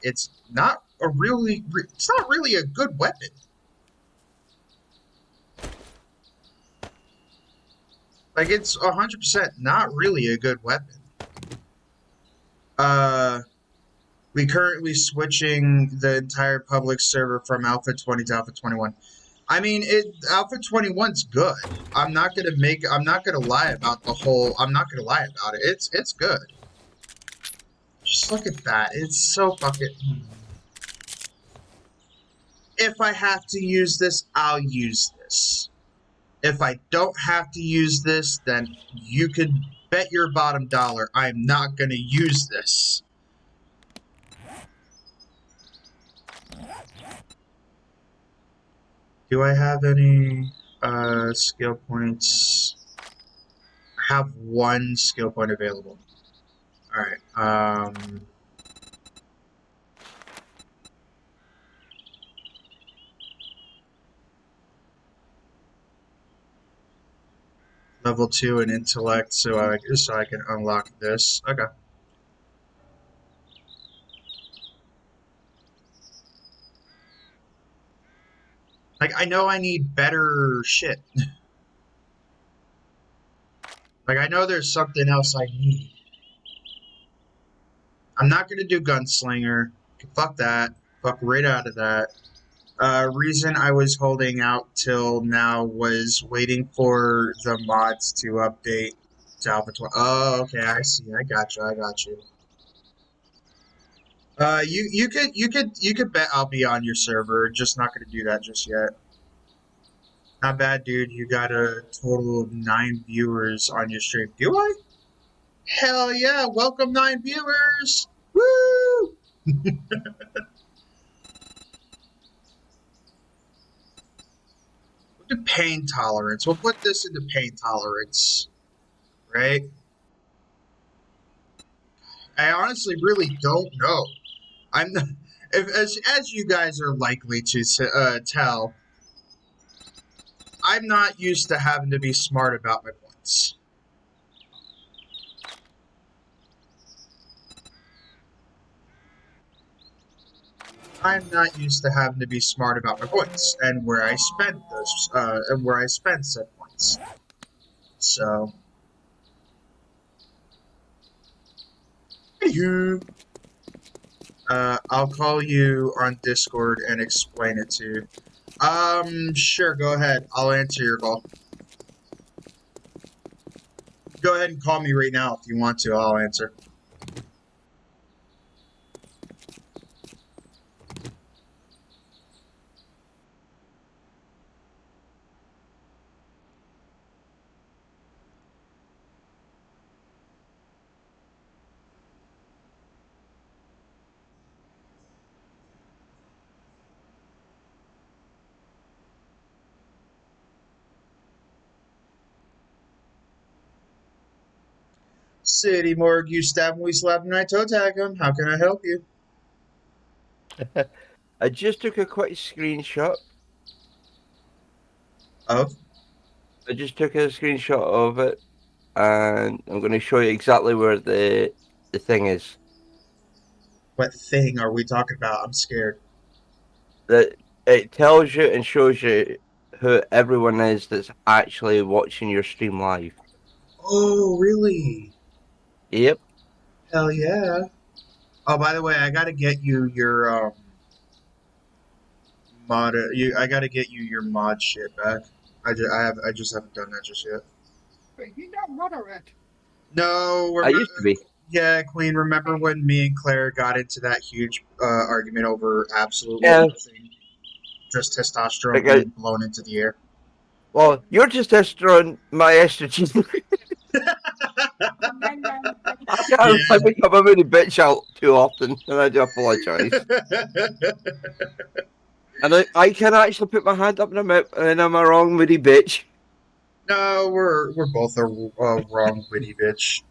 it's not really a good weapon. Like, it's 100% not really a good weapon. We currently switching the entire public server from Alpha 20 to Alpha 21. I mean, Alpha 21's good. I'm not gonna lie about it. It's good. Just look at that. It's so fucking... If I have to use this, I'll use this. If I don't have to use this, then you can bet your bottom dollar I'm not gonna use this. Do I have any skill points? I have one skill point available. Alright, level 2 in intellect, so I can unlock this. Okay. Like, I know I need better shit. Like, I know there's something else I need. I'm not gonna do gunslinger. Fuck that. Fuck right out of that. Reason I was holding out till now was waiting for the mods to update to Alpha 12. Oh, okay, I see. I got you. You could bet I'll be on your server. Just not gonna do that just yet. Not bad, dude. You got a total of 9 viewers on your stream. Do I? Hell yeah! Welcome 9 viewers! Woo! Look at pain tolerance. We'll put this into pain tolerance, right? I honestly really don't know. I'm as you guys are likely to tell, I'm not used to having to be smart about my points. I'm not used to having to be smart about my points and where I spend said points. So, anywho, I'll call you on Discord and explain it to you. Sure, go ahead. I'll answer your call. Go ahead and call me right now if you want to. I'll answer. City Morgue, you stab him, we slap him, and I toe tag him. How can I help you? I just took a quick screenshot. Of? I just took a screenshot of it, and I'm going to show you exactly where the thing is. What thing are we talking about? I'm scared. That it tells you and shows you who everyone is that's actually watching your stream live. Oh, really? Yep. Hell yeah. Oh, by the way, I gotta get you your, mod. I gotta get you your mod shit back. I just haven't done that just yet. But you don't moderate. No, I used to be. yeah, Queen. Remember when me and Claire got into that huge argument over absolutely Yeah. nothing? Just testosterone Because, being blown into the air. well, your testosterone, my estrogen. I can't Yeah. I become a moody bitch out too often, and I do apologise. And I can actually put my hand up and I'm a wrong moody bitch. No, we're both a wrong witty bitch.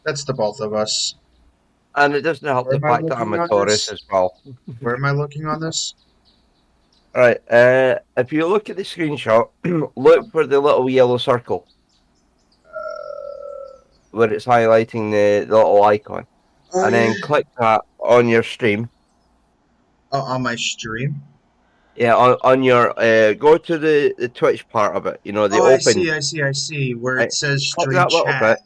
That's the both of us. And it doesn't help Where the am I fact that I'm looking a on Taurus this? as well. Where am I looking on this? Alright, if you look at the screenshot, look for the little yellow circle where it's highlighting the little icon. Oh And yeah. then click that on your stream. Oh, on my stream. Yeah, on your go to the Twitch part of it, you know, the Oh, I open. see. I see. I see. Where it Right? says Click stream that little chat. bit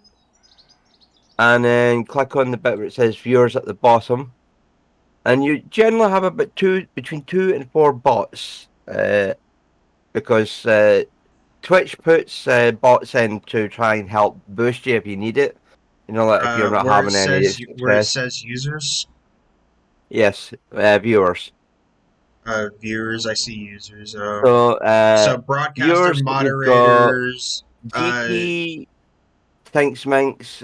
and then click on the bit where it says viewers at the bottom. And you generally have about between 2 and 4 bots, because Twitch puts bots in to try and help boost you if you need it. You know, like if you're not having any Where it success. says users. Yes, viewers. Viewers. I see users. So So broadcaster, viewers, you've got moderators. DT, Tinks Minks,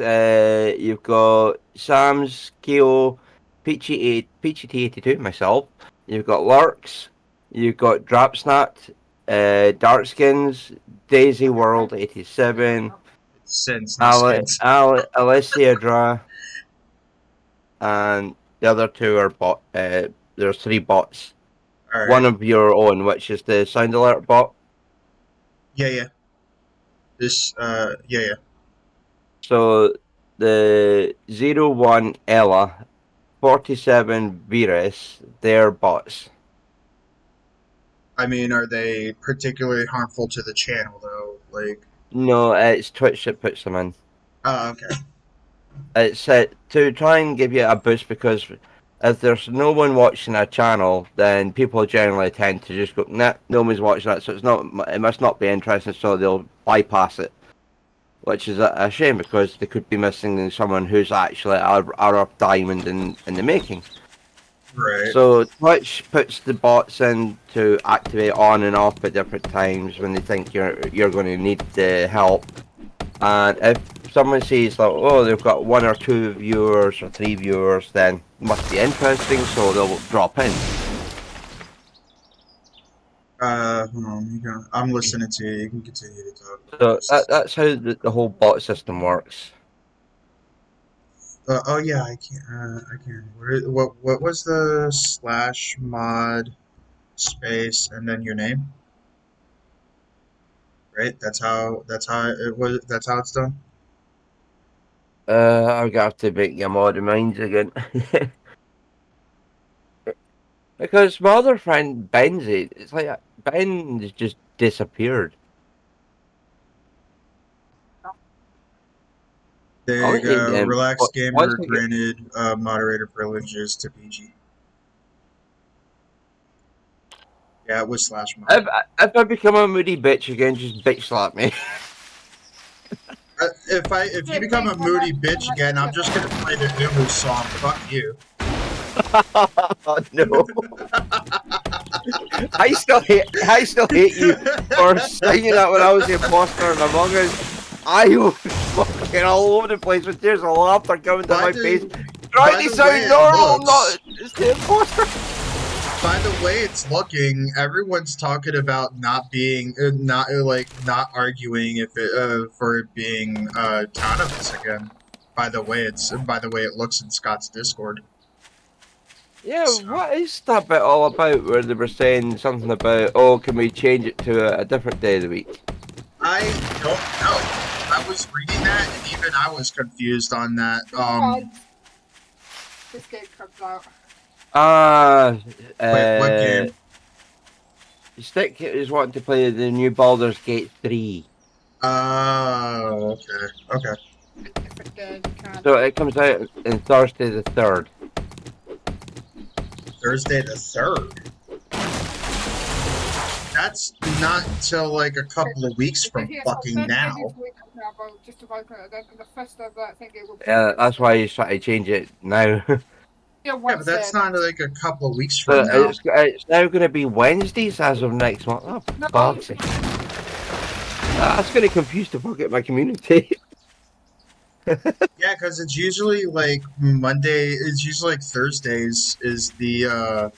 you've got Sam's, Keo, Peachy T82, myself. You've got Lurks, you've got Drapsnat, Darkskins, Daisy World 87, Since not skins. Alessiadra, and the other two are bot. There's 3 bots. All right. One of your own, which is the sound alert bot. Yeah. Yeah. This. Yeah. Yeah. So the 01 Ella, 47 Virus, they're bots. I mean, are they particularly harmful to the channel though? Like. No, it's Twitch that puts them in. Oh, okay. It's to try and give you a boost, because if there's no one watching a channel, then people generally tend to just go, nah, no one's watching that, so it must not be interesting, so they'll bypass it. Which is a shame, because they could be missing someone who's actually a diamond in the making. Right. So Twitch puts the bots in to activate on and off at different times when they think you're going to need the help. And if someone sees like, oh, they've got 1 or 2 viewers or 3 viewers, then it must be interesting, so they'll drop in. Hold on. I'm listening to you. You can continue to talk. So that's how the whole bot system works. Oh yeah, I can't. I can't. What was the slash mod space and then your name? Right. That's how it was. That's how it's done. I'm gonna have to make your mod of mine again. Because my other friend Benzie, it's like Ben just disappeared. There you Only need go. Relaxed once gamer I get. granted moderator privileges to PG. Yeah, it was slash mod. If I become a moody bitch again, just bitch slap me. If you become a moody bitch again, I'm just gonna play the Umu song. Fuck you. Oh, no. I still hate you for singing that when I was the imposter in Among Us. I was fucking all over the place with tears of laughter coming down my face. Trying to sound normal, not it's the imposter. By the way it's looking, everyone's talking about not being, not arguing if it, for it being Tanavus again. By the way it looks in Scott's Discord. Yeah, So. what is that bit all about where they were saying something about, oh, can we change it to a different day of the week? I don't know. I was reading that and even I was confused on that. This game comes out. Wait, what game? Stick is wanting to play the new Baldur's Gate 3. Oh, okay. Different day, you can't. So it comes out on Thursday the 3rd. Thursday the 3rd. That's not until like a couple of weeks from Yes, fucking now. this week now, but just to open it, then the first of that thing it will. That's why he's trying to change it now. Yeah, Yeah, but that's not like a couple of weeks from But now. it's now going to be Wednesdays as of next month. Oh, No, fuck's sake. That's going to confuse the fuck out of my community. Yeah, because it's usually like Monday. It's usually like Thursdays is the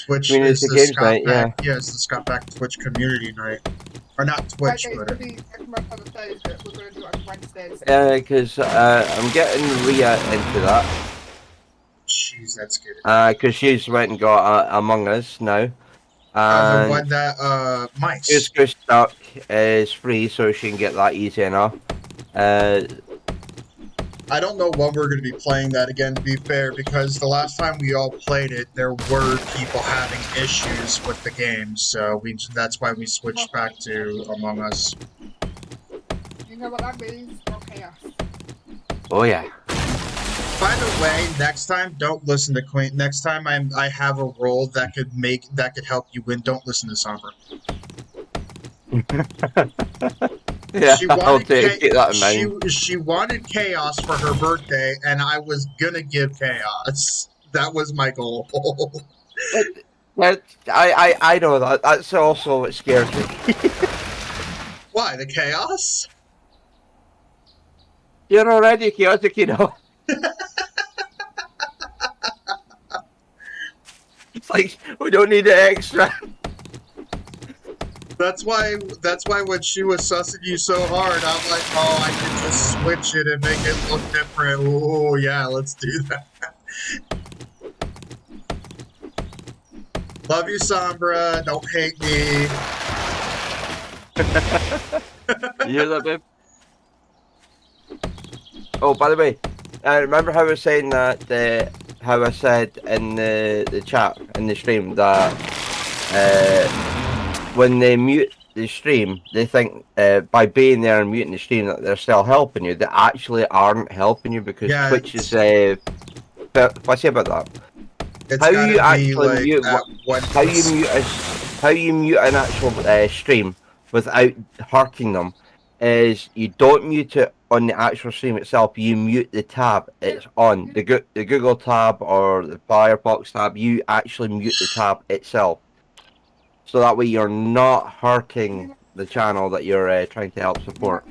Twitch is Community the games Scott night, Pack. yeah. Yeah, it's the Scott Pack Twitch community night, or not Twitch, it's but going to be most of the days that we're going to do on Wednesdays. Yeah, because I'm getting Rhea into that. jeez, that's good. Because she's went and got Among Us now. The And one that mice. Goose Stuck is free, so she can get that easy enough. I don't know when we're going to be playing that again, to be fair, because the last time we all played it, there were people having issues with the game, so that's why we switched back to Among Us. You know what that means? No chaos. Oh yeah. By the way, next time, don't listen to Queen. Next time I have a role that could help you win. Don't listen to Sombra. Yeah, She I'll wanted keep that in mind. she wanted chaos for her birthday, and I was gonna give chaos. That was my goal. I know that. That's also what scares me. Why the chaos? You're already chaotic, you know. It's like we don't need the extra. That's why when she was sussing you so hard, I'm like, oh, I can just switch it and make it look different. Oh yeah, let's do that. Love you, Sombra. Don't hate me. You hear that, babe? Oh, by the way, remember how I was saying that how I said in the chat in the stream that when they mute the stream, they think by being there and muting the stream that they're still helping you. They actually aren't helping you because Yeah, Twitch is. What I say about that? It's How gotta you be actually like mute? at How you mute an actual stream without hurting them is you don't mute it on the actual stream itself. You mute the tab it's on the Google tab or the Firefox tab. You actually mute the tab itself, so that way you're not hurting the channel that you're trying to help support.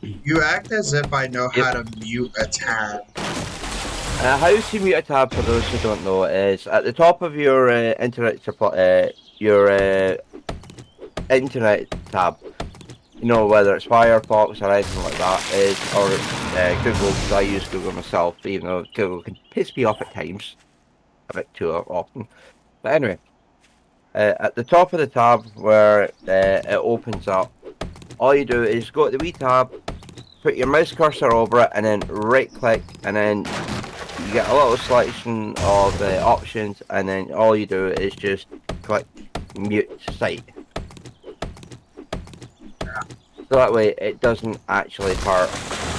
You act as if I know how to mute a tab. How to mute a tab, for those who don't know, is at the top of your internet internet tab. You know, whether it's Firefox or anything like that, or Google, because I use Google myself, even though Google can piss me off at times, a bit too often. But anyway, at the top of the tab where it opens up, all you do is go to the wee tab, put your mouse cursor over it, and then right click, and then you get a little selection of the options, and then all you do is just click mute site. So that way it doesn't actually hurt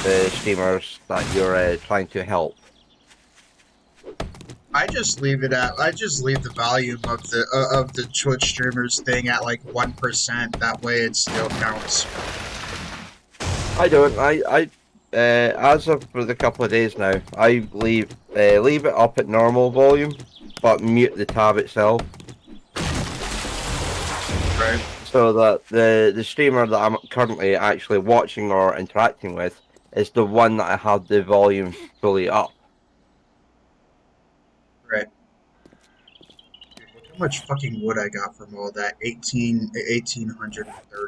the streamers that you're trying to help. I just leave the volume of the Twitch streamers thing at like 1%. That way it still counts. I don't. I as of for the couple of days now, I leave it up at normal volume, but mute the tab itself. Right. So that the streamer that I'm currently actually watching or interacting with is the one that I have the volume fully up. Right. Dude, look how much fucking wood I got from all that. 1830.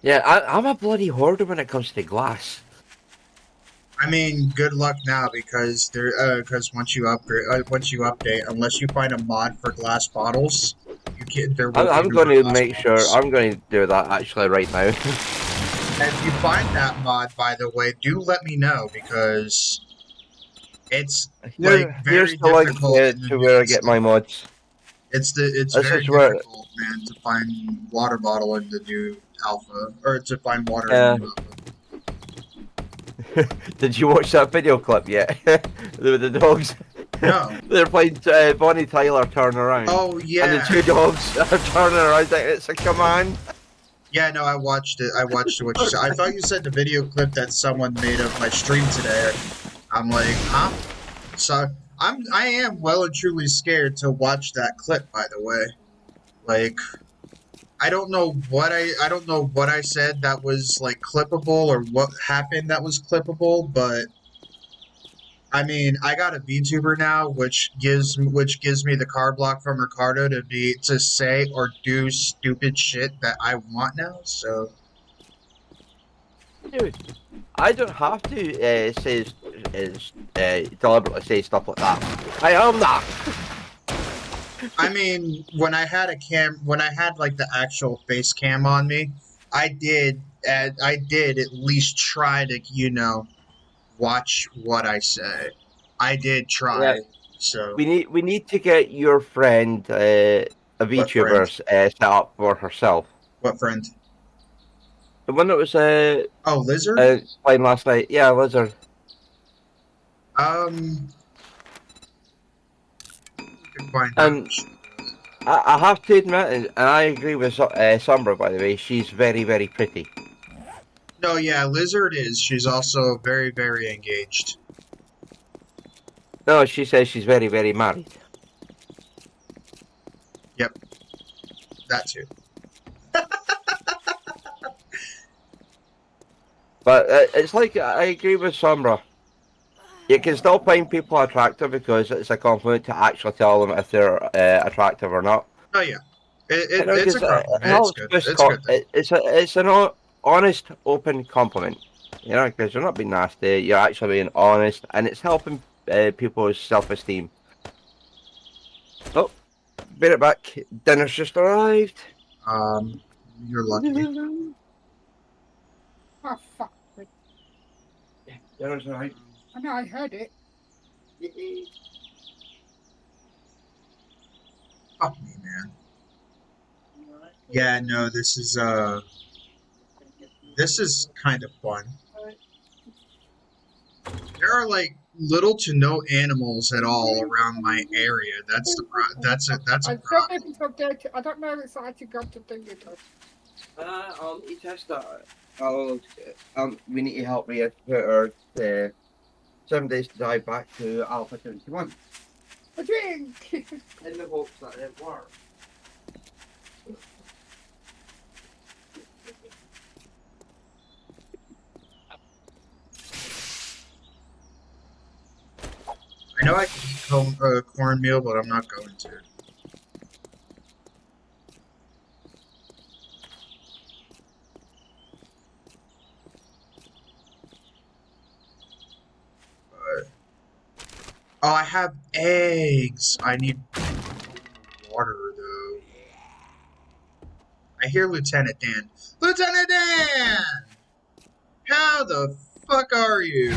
Yeah, I'm a bloody hoarder when it comes to glass. I mean, good luck now because once you update, unless you find a mod for glass bottles, you can't. I'm going to make sure. I'm going to do that actually right now. And if you find that mod, by the way, do let me know because it's like very Here's the link difficult to where I get my mods. It's This very is where- difficult, man, to find water bottle in the new alpha, or to find water Yeah. in the new alpha. Did you watch that video clip yet? With the dogs? No. They're playing Bonnie Tyler turn around. Oh And the yeah. two dogs are turning around like it's a command. Yeah, no, I watched it. I watched what you said. I thought you said the video clip that someone made of my stream today. I'm like, huh? So I am well and truly scared to watch that clip, by the way. Like, I don't know what I said that was like clippable or what happened that was clippable, but I mean, I got a VTuber now, which gives me the card block from Ricardo to say or do stupid shit that I want now. So Dude, I don't have to deliberately say stuff like that. I am that. I mean, when I had like the actual face cam on me, I did at least try to watch what I say. I did Yeah, try. So we need to get your friend a what friend? VTuber set up for herself. What friend? The one that was Oh, lizard. playing last night. Yeah, Lizard. Um, you can find out. And I have to admit, and I agree with Sombra, by the way, she's very, very pretty. No, yeah, lizard is. She's also very, very engaged. No, she says she's very, very married. Yep, that too. But it's like, I agree with Sombra. You can still find people attractive because it's a compliment to actually tell them if they're attractive or not. Oh yeah, You know, it's a because compliment. it It's helps good. boost It's a good thing. it's an honest, open compliment. You know, because you're not being nasty, you're actually being honest, and it's helping people's self-esteem. Oh, bear it back. Dinner's just arrived. You're lucky. Oh, fuck. Dinner's arrived. I know, I heard it. Fuck me, man. Yeah, no, this is kind of fun. There are like little to no animals at all around my area. That's that's a I don't know problem. if it's updated. I don't know if it's actually got to do it. I'll need to test that. We need to help me put our 7 days to die back to Alpha 21 A drink! in the hopes that it works. I know I can eat cornmeal, but I'm not going to. Oh, I have eggs. I need water, though. I hear Lieutenant Dan. Lieutenant Dan! How the fuck are you?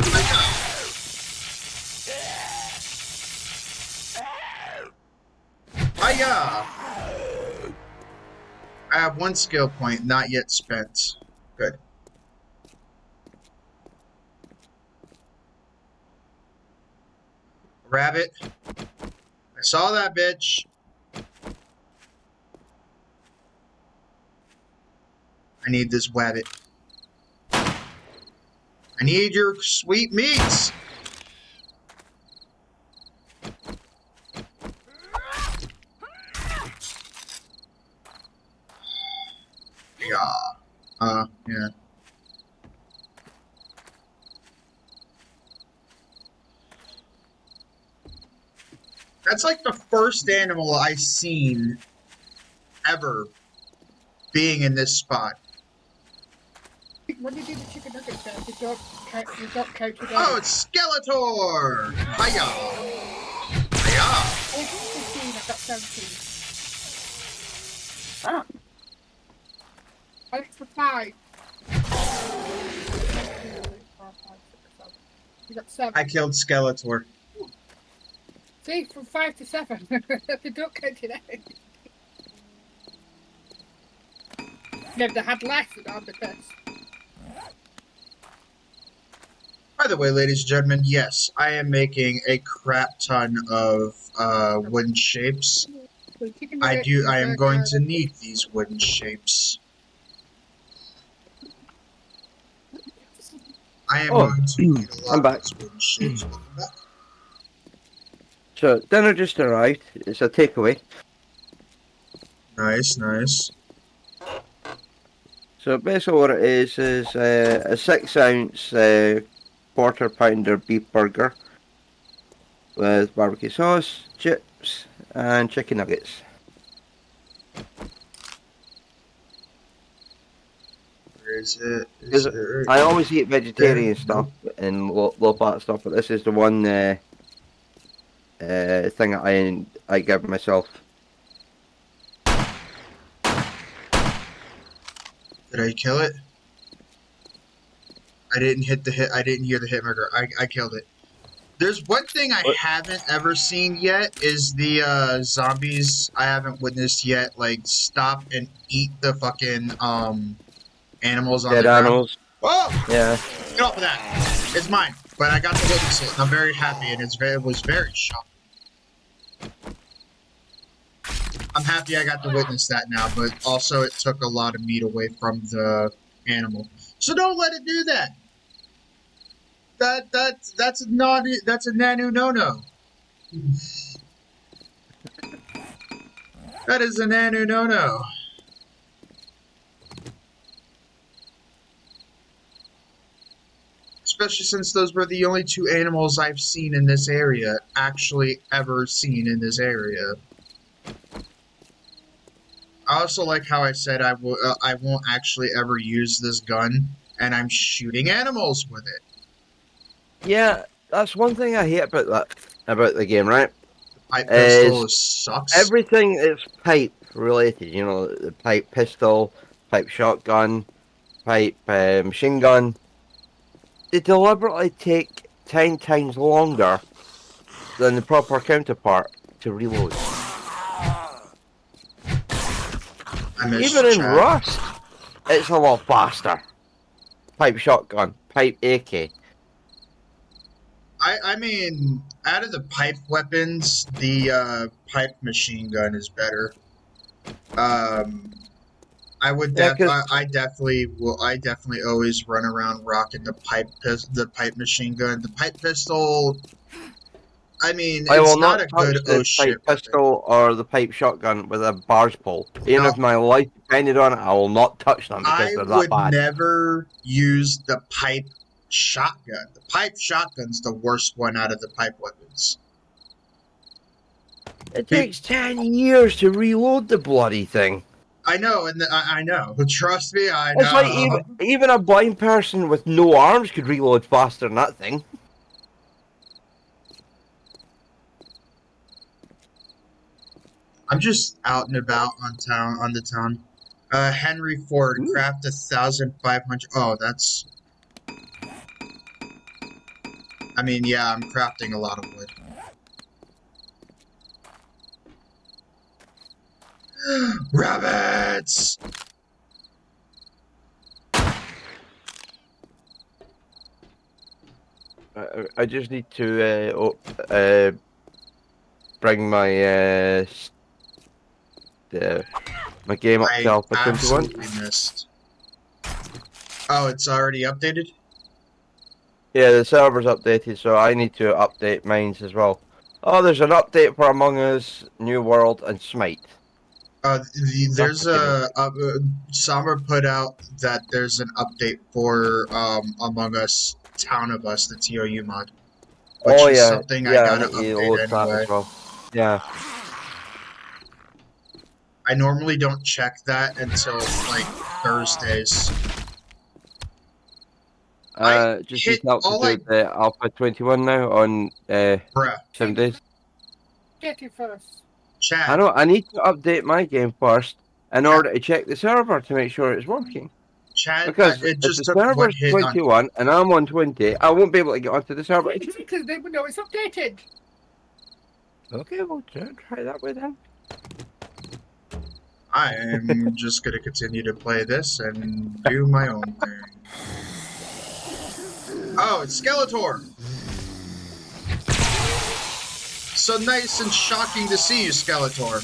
Hiya! I have one skill point, not yet spent. Good. Rabbit. I saw that bitch. I need this wabbit. I need your sweet meats. Yeah. Yeah. That's like the first animal I've seen ever being in this spot. When you do the chicken nuggets there, you don't count it Oh, out. it's Skeletor! Hiya! Hiya! I got 15, I got 17. Ah. I think for 5. You got 7. I killed Skeletor. See, from 5 to 7. They don't count it out. Yeah, if they had less, I'd be pissed. By By the way, ladies and gentlemen, yes, I am making a crap ton of wooden shapes. The chicken I nuggets in the am back going are- to need these wooden shapes. I am Oh, going to need a I'm lot of back. these wooden shapes. Welcome back. So dinner just arrived. It's a takeaway. Nice, nice. So basically what it is a 6 ounce quarter pounder beef burger with barbecue sauce, chips, and chicken nuggets. Where is it? Is Because it right I always eat there? vegetarian stuff Nope. and low fat stuff, but this is the one thing that I give myself. Did I kill it? I didn't hit the hit. I didn't hear the hit marker. I killed it. There's one thing I What? haven't ever seen yet is the zombies. I haven't witnessed yet. Like stop and eat the fucking animals on Dead the ground. animals. Oh, Yeah. get off of that! It's mine. But I got to witness it. And I'm very happy, and it was very shocking. I'm happy I got to witness that now, but also it took a lot of meat away from the animal. So don't let it do that. That's a nanu no. That is a nanu no. Especially since those were the only two animals I've seen in this area, actually ever seen in this area. I also like how I said I won't actually ever use this gun, and I'm shooting animals with it. Yeah, that's one thing I hate about the game, right? Pipe Is pistol sucks. everything is pipe related. You know, the pipe pistol, pipe shotgun, pipe machine gun. They deliberately take 10 times longer than the proper counterpart to reload. I missed Even in chat. Rust, it's a lot faster. Pipe shotgun, pipe AK. I mean, out of the pipe weapons, the pipe machine gun is better. I would Yeah, because I definitely will. I definitely always run around rocking the pipe machine gun. The pipe pistol. I mean, I it's will not not a touch good the oh shit pipe weapon. pistol or the pipe shotgun with a barge pole. Even No, if my life depended on it, I will not touch them because I they're that would bad. never use the pipe shotgun. The pipe shotgun's the worst one out of the pipe weapons. It takes 10 years to reload the bloody thing. I know, and I know. Trust me, I It's like know. even a blind person with no arms could reload faster than that thing. I'm just out and about on the town. Henry Ford, Ooh. craft 1,500. Oh, that's. I mean, yeah, I'm crafting a lot of wood. Rabbits! I just need to bring my my game up to I Alpha 21. absolutely missed. Oh, it's already updated? Yeah, the server's updated, so I need to update mines as well. Oh, there's an update for Among Us, New World, and Smite. There's Okay. Summer put out that there's an update for Among Us Town of Us, the TOU mod, which Oh is yeah, something I yeah, I gotta need to update load that anyway. as well. Yeah. I normally don't check that until like Thursdays. Just Hit need help to all do the Alpha 21 now on bruh, 7 days. Get it first. I chat, know, I need to update my game first in chat, order to check the server to make sure it's working. chat. Because It if just the took one server's hit on. 21 and I'm on 20, I won't be able to get onto the server. Because they would know it's updated. Okay, we'll try that way then. I am just gonna continue to play this and do my own thing. Oh, it's Skeletor! So nice and shocking to see you, Skeletor.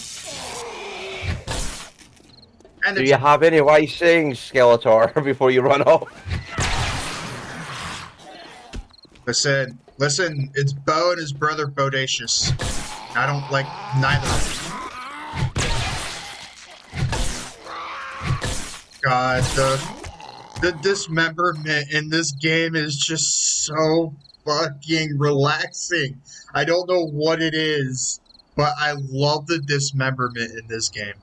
And Do it's you have any wise sayings, Skeletor, before you run off? listen, it's Bo and his brother Bodacious. I don't like neither of them. God, the dismemberment in this game is just so fucking relaxing. I don't know what it is, but I love the dismemberment in this game.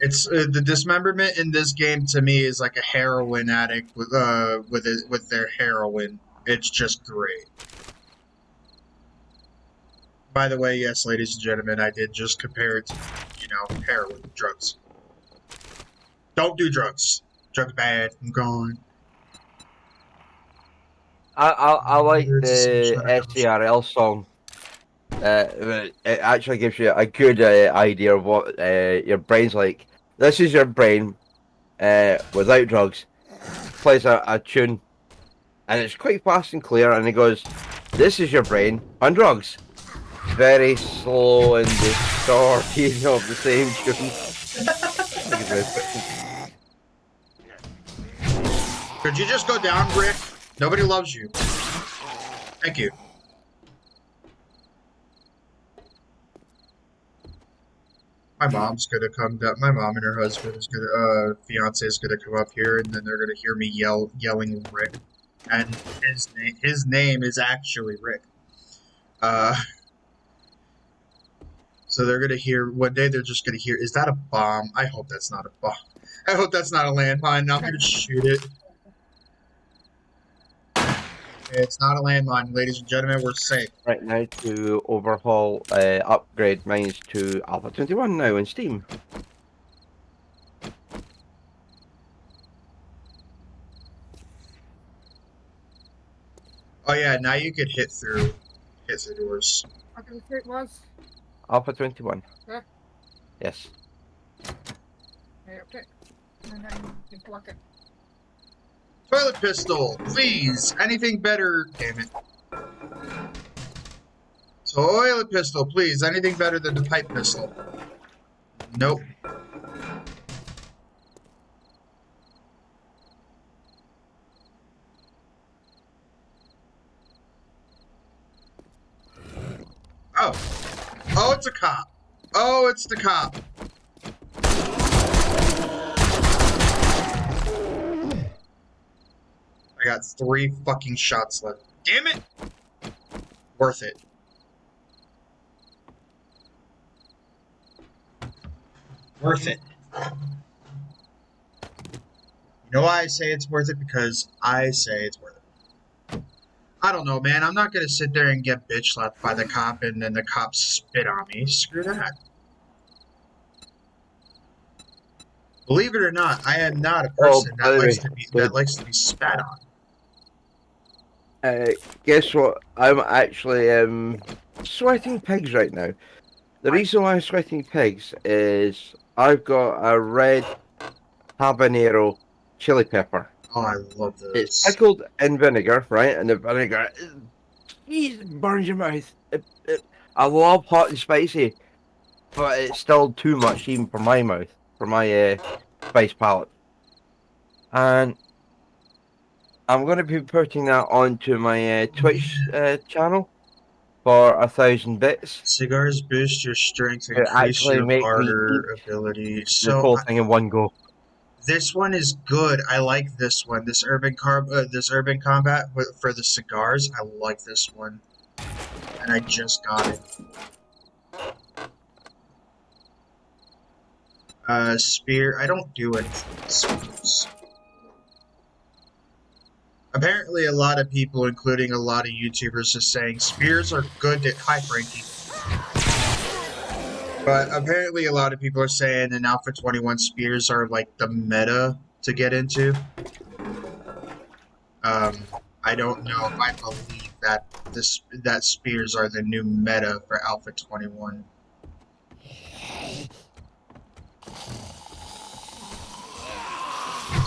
It's the dismemberment in this game to me is like a heroin addict with their heroin. It's just great. By the way, yes, ladies and gentlemen, I did just compare it to, heroin, drugs. Don't do drugs. Drugs bad. I'm gone. I like It's the same the shot I got. SCRL song. It actually gives you a good idea of what your brain's like. This is your brain without drugs. Plays a tune, and it's quite fast and clear. And it goes, "This is your brain on drugs." Very slow and distorted of the same tune. Could you just go down, Rick? Nobody loves you. Thank you. My mom's gonna come down. My mom and her husband is gonna, fiance is gonna come up here, and then they're gonna hear me yelling Rick, and his name is actually Rick. So they're gonna hear one day. They're just gonna hear. Is that a bomb? I hope that's not a bomb. I hope that's not a landmine. I'm gonna shoot it. It's not a landmine, ladies and gentlemen. We're safe. Right now to overhaul, upgrade mines to Alpha 21 now in Steam. Oh yeah, now you could hit through doors. What did it was? Alpha 21. Yeah. Yes. Yeah, okay. And then you block it. Toilet pistol, please. Anything better? Damn it. Toilet pistol, please. Anything better than the pipe pistol? Nope. Oh. Oh, it's a cop. Oh, it's the cop. I got 3 fucking shots left. Damn it! Worth it. Worth it. You know why I say it's worth it? Because I say it's worth it. I don't know, man. I'm not gonna sit there and get bitch slapped by the cop and then the cops spit on me. Screw that. Believe it or not, I am not a person that likes to be spat on. Guess what? I'm actually sweating pigs right now. The reason why I'm sweating pigs is I've got a red habanero chili pepper. Oh, I love those. It's pickled in vinegar, right? And the vinegar, burns your mouth. I love hot and spicy, but it's still too much even for my mouth, for my spice palate. And I'm going to be putting that onto my Twitch channel for 1,000 bits. Cigars boost your strength, To increase actually your make me barter eat ability. the So whole thing in one go. this one is good. I like this one. This urban combat for the cigars. I like this one, and I just got it. Spear. I don't do anything with spears. Apparently, a lot of people, including a lot of YouTubers, are saying spears are good at high ranking. But apparently, a lot of people are saying in Alpha 21 spears are like the meta to get into. I don't know if I believe that that spears are the new meta for Alpha 21.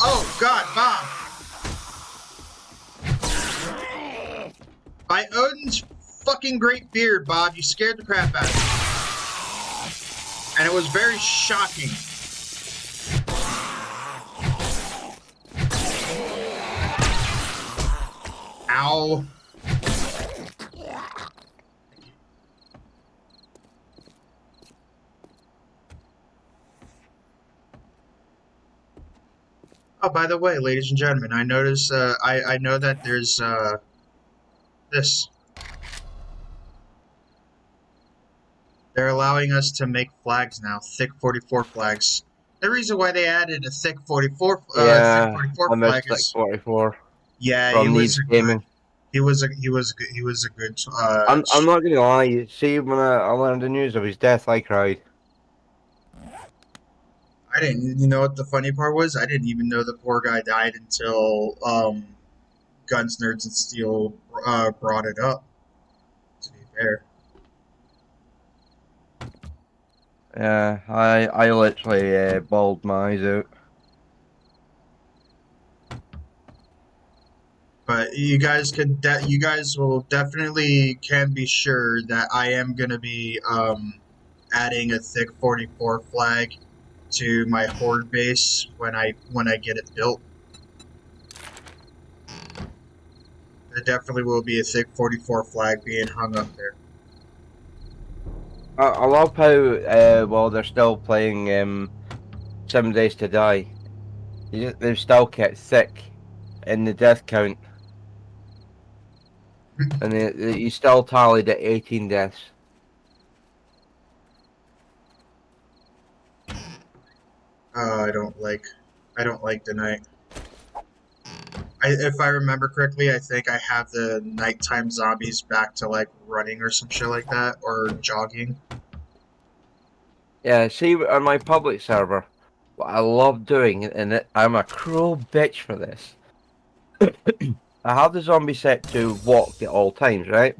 Oh God, Bob! By Odin's fucking great beard, Bob, you scared the crap out of me. And it was very shocking. Ow. Oh, by the way, ladies and gentlemen, I notice, I know that there's, this. They're allowing us to make flags now, thick 44 flags. The reason why they added a thick 44 Yeah, I flag missed like is, 44 yeah, he from was Neves a good, Gaming. he was a good, I'm not gonna lie. See, when I learned the news of his death, I cried. I didn't, you know what the funny part was? I didn't even know the poor guy died until, Guns, Nerds, and Steel, brought it up, to be fair. Yeah, I literally bawled my eyes out. But you guys will definitely can be sure that I am gonna be adding a thick 44 flag to my horde base when I get it built. There definitely will be a thick 44 flag being hung up there. I love how while they're still playing 7 Days to Die, they've still kept thick in the death count, and you still tallied at 18 deaths. I don't like the night. If I remember correctly, I think I have the nighttime zombies back to like running or some shit like that, or jogging. Yeah, see, on my public server, what I love doing, and I'm a cruel bitch for this. I have the zombie set to walk at all times, right?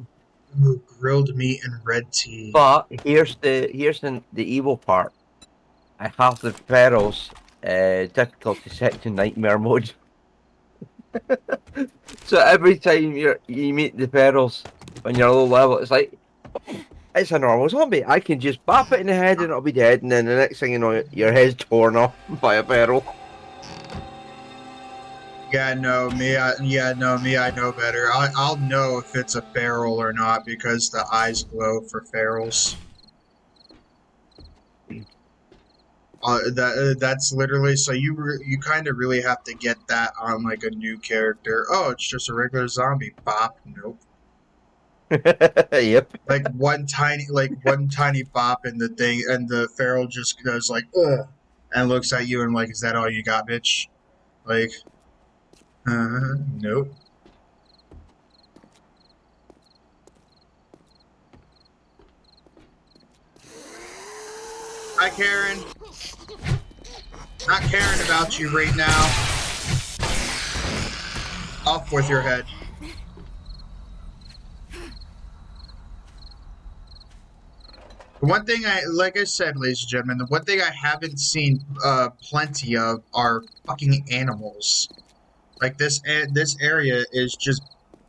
Ooh, grilled meat and red tea. But here's the evil part. I have the ferals difficulty set to nightmare mode. So every time you meet the ferals when you're low level, it's like it's a normal zombie. I can just bop it in the head and it'll be dead, and then the next thing you know, your head's torn off by a feral. Yeah, no, me. I know better. I'll know if it's a feral or not because the eyes glow for ferals. That's literally so you kind of really have to get that on like a new character. Oh, it's just a regular zombie. Bop. Nope. Yep. Like one tiny bop in the thing, and the feral just goes like, ugh, and looks at you and like, is that all you got, bitch? Like, nope. Hi, Karen. Not caring about you right now. Off with your head. The one thing like I said, ladies and gentlemen, the one thing I haven't seen plenty of are fucking animals. Like this area is just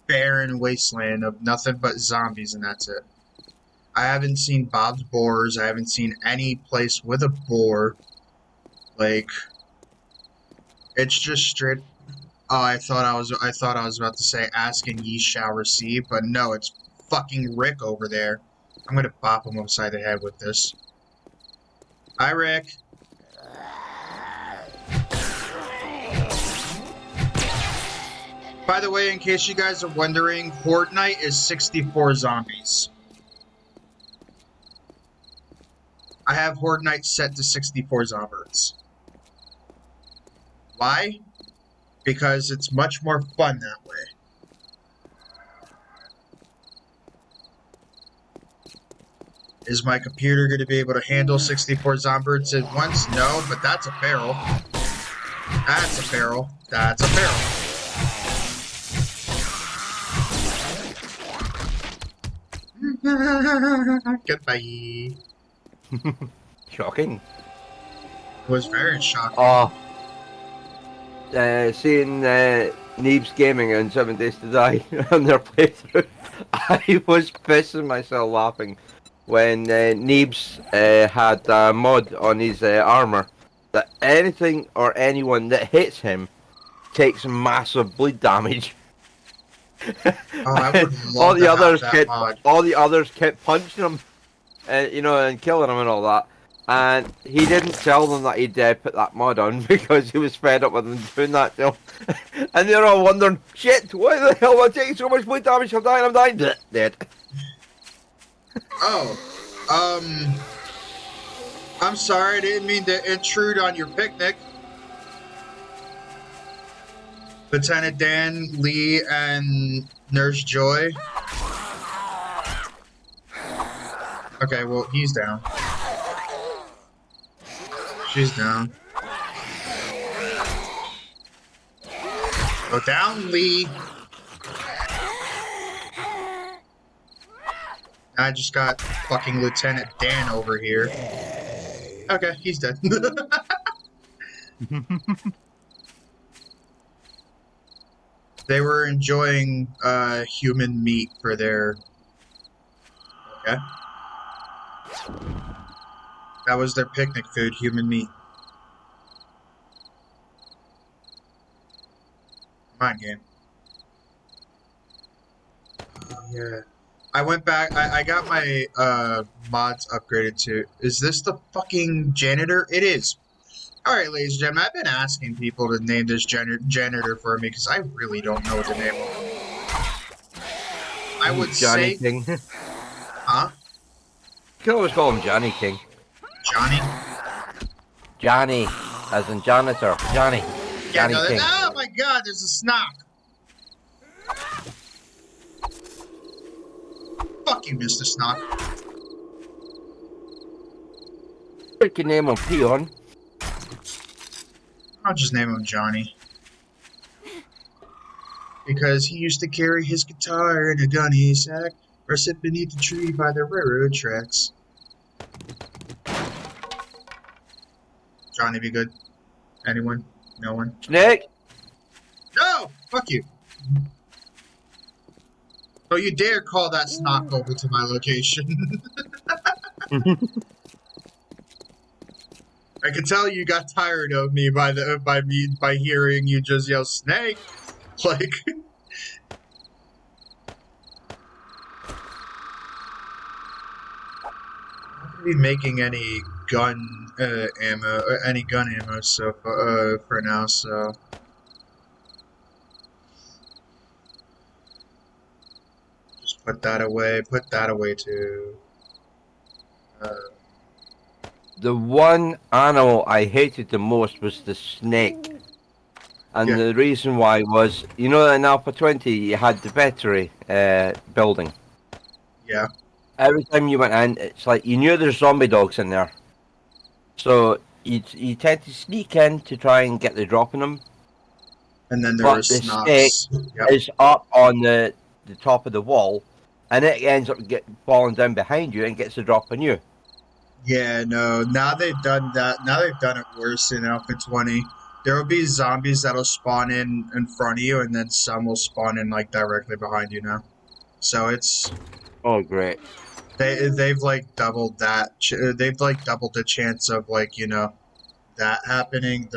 barren wasteland of nothing but zombies, and that's it. I haven't seen Bob's boars. I haven't seen any place with a boar. Like, it's just straight. Oh, I thought I was about to say ask and ye shall receive, but no, it's fucking Rick over there. I'm gonna bop him upside the head with this. Hi, Rick. By the way, in case you guys are wondering, Horde Night is 64 zombies. I have Horde Night set to 64 zombies. Why? Because it's much more fun that way. Is my computer going to be able to handle 64 zombies at once? No, but that's a feral. That's a feral. That's a feral. Goodbye. Shocking. It was very shocking. Oh, seeing Neebs Gaming and 7 Days to Die on their playthrough, I was pissing myself laughing when Neebs had a mod on his armor that anything or anyone that hits him takes massive bleed damage. Oh, I would all love the to have others that kept mod. all the others kept punching him, and killing him and all that. And he didn't tell them that he'd put that mod on because he was fed up with them doing that to him. And they're all wondering, shit, why the hell am I taking so much bleed damage? I'm dying. Dead. Oh, I'm sorry, I didn't mean to intrude on your picnic. Lieutenant Dan, Lee, and Nurse Joy. Okay, well, he's down. She's down. Go down, Lee. I just got fucking Lieutenant Dan over here. Okay, he's dead. They were enjoying human meat for their... Okay. That was their picnic food, human meat. Come on, game. Yeah. I went back, I got my mods upgraded to... Is this the fucking janitor? It is. Alright, ladies and gentlemen, I've been asking people to name this janitor for me because I really don't know what to name him. I would Johnny say... King. You Huh? can always call him Johnny King. Johnny? Johnny, as in janitor. Johnny. Yeah, Johnny no, King. oh my god, there's a snock! Fuck you, Mr. Snock. You can name him Peon. I'll just name him Johnny. Because he used to carry his guitar in a gunny sack or sit beneath a tree by the railroad tracks. Johnny be good? Anyone? No one? Snake. No! Fuck you. Don't you dare call that snock over to my location. I can tell you got tired of me by hearing you just yell snake. Like I'm not be making any gun ammo, so for now, so just put that away too. The one animal I hated the most was the snake. And Yeah. the reason why was, in Alpha 20, you had the veterinary building. Yeah. Every time you went in, it's like you knew there's zombie dogs in there. So you tend to sneak in to try and get the drop on them. And then there But was the snocks. Yep. It's up on the top of the wall, and it ends up falling down behind you and gets the drop on you. Yeah, no, now they've done that. Now they've done it worse in Alpha 20. There will be zombies that'll spawn in front of you, and then some will spawn in like directly behind you now. So it's Oh, great. they've like doubled that. They've like doubled the chance of like that happening.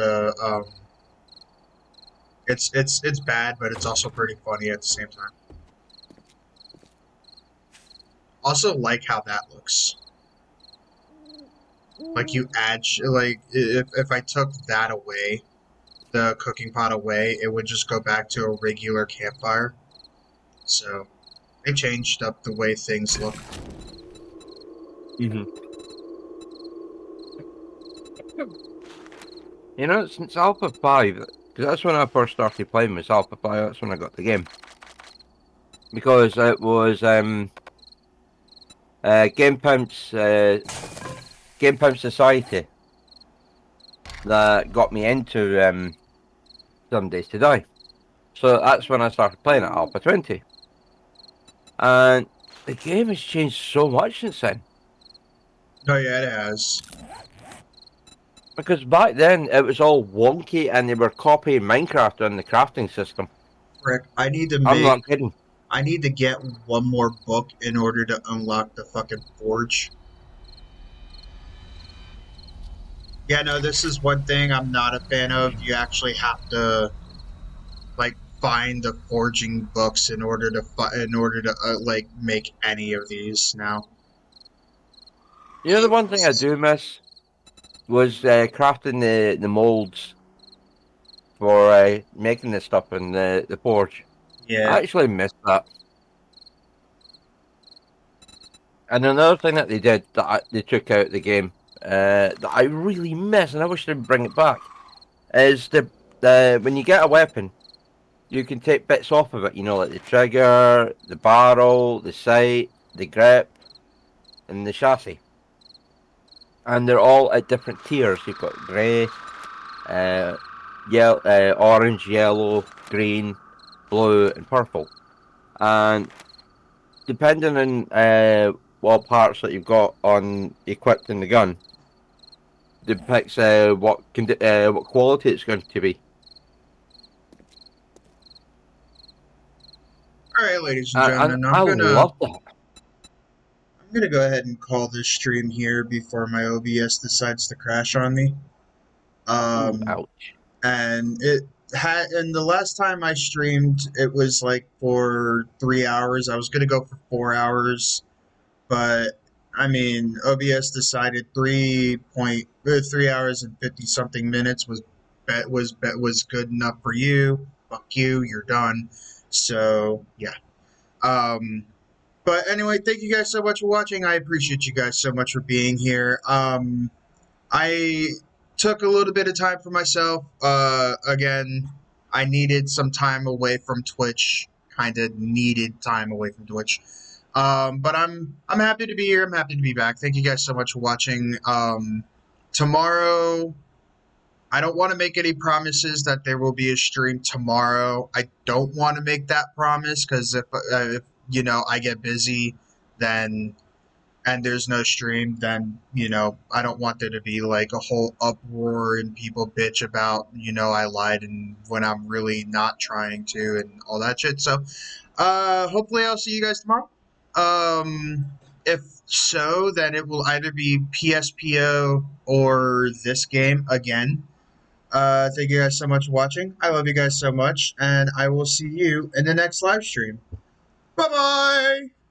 It's bad, but it's also pretty funny at the same time. Also, like how that looks. Like you add like if I took that away, the cooking pot away, it would just go back to a regular campfire. So they changed up the way things look. Mm-hmm. Since Alpha 5, because that's when I first started playing was Alpha 5, that's when I got the game. Because it was Game Pimp's Society that got me into 7 Days to Die. So that's when I started playing at Alpha 20. And the game has changed so much since then. Oh yeah, it has. Because back then it was all wonky and they were copying Minecraft on the crafting system. Frick, I need to I'm make. not kidding. I need to get one more book in order to unlock the fucking forge. Yeah, no, this is one thing I'm not a fan of. You actually have to like find the forging books in order to like make any of these now. You know, the one thing I do miss was crafting the molds for making this stuff in the forge. Yeah. I actually miss that. And another thing that they did that they took out of the game that I really miss, and I wish they'd bring it back, is the when you get a weapon, you can take bits off of it. You know, like the trigger, the barrel, the sight, the grip, and the chassis. And they're all at different tiers. You've got grey, orange, yellow, green, blue, and purple. And depending on what parts that you've got on equipped in the gun, depicts what quality it's going to be. All right, ladies and And gentlemen, I love that. I'm gonna go ahead and call this stream here before my OBS decides to crash on me. Ooh, Um, ouch. and it had, and the last time I streamed, it was like for 3 hours. I was gonna go for 4 hours, but I mean, OBS decided 3 hours and 50 something minutes was good enough for you. Fuck you, you're done. So yeah. Um, but anyway, thank you guys so much for watching. I appreciate you guys so much for being here. I took a little bit of time for myself. Again, I needed some time away from Twitch. Kind of needed time away from Twitch. But I'm happy to be here. I'm happy to be back. Thank you guys so much for watching. Tomorrow, I don't want to make any promises that there will be a stream tomorrow. I don't want to make that promise because if you know I get busy, then and there's no stream, then I don't want there to be like a whole uproar and people bitch about I lied and when I'm really not trying to and all that shit. So hopefully I'll see you guys tomorrow. If so, then it will either be PSPO or this game again. Thank you guys so much for watching. I love you guys so much, and I will see you in the next live stream. Bye bye.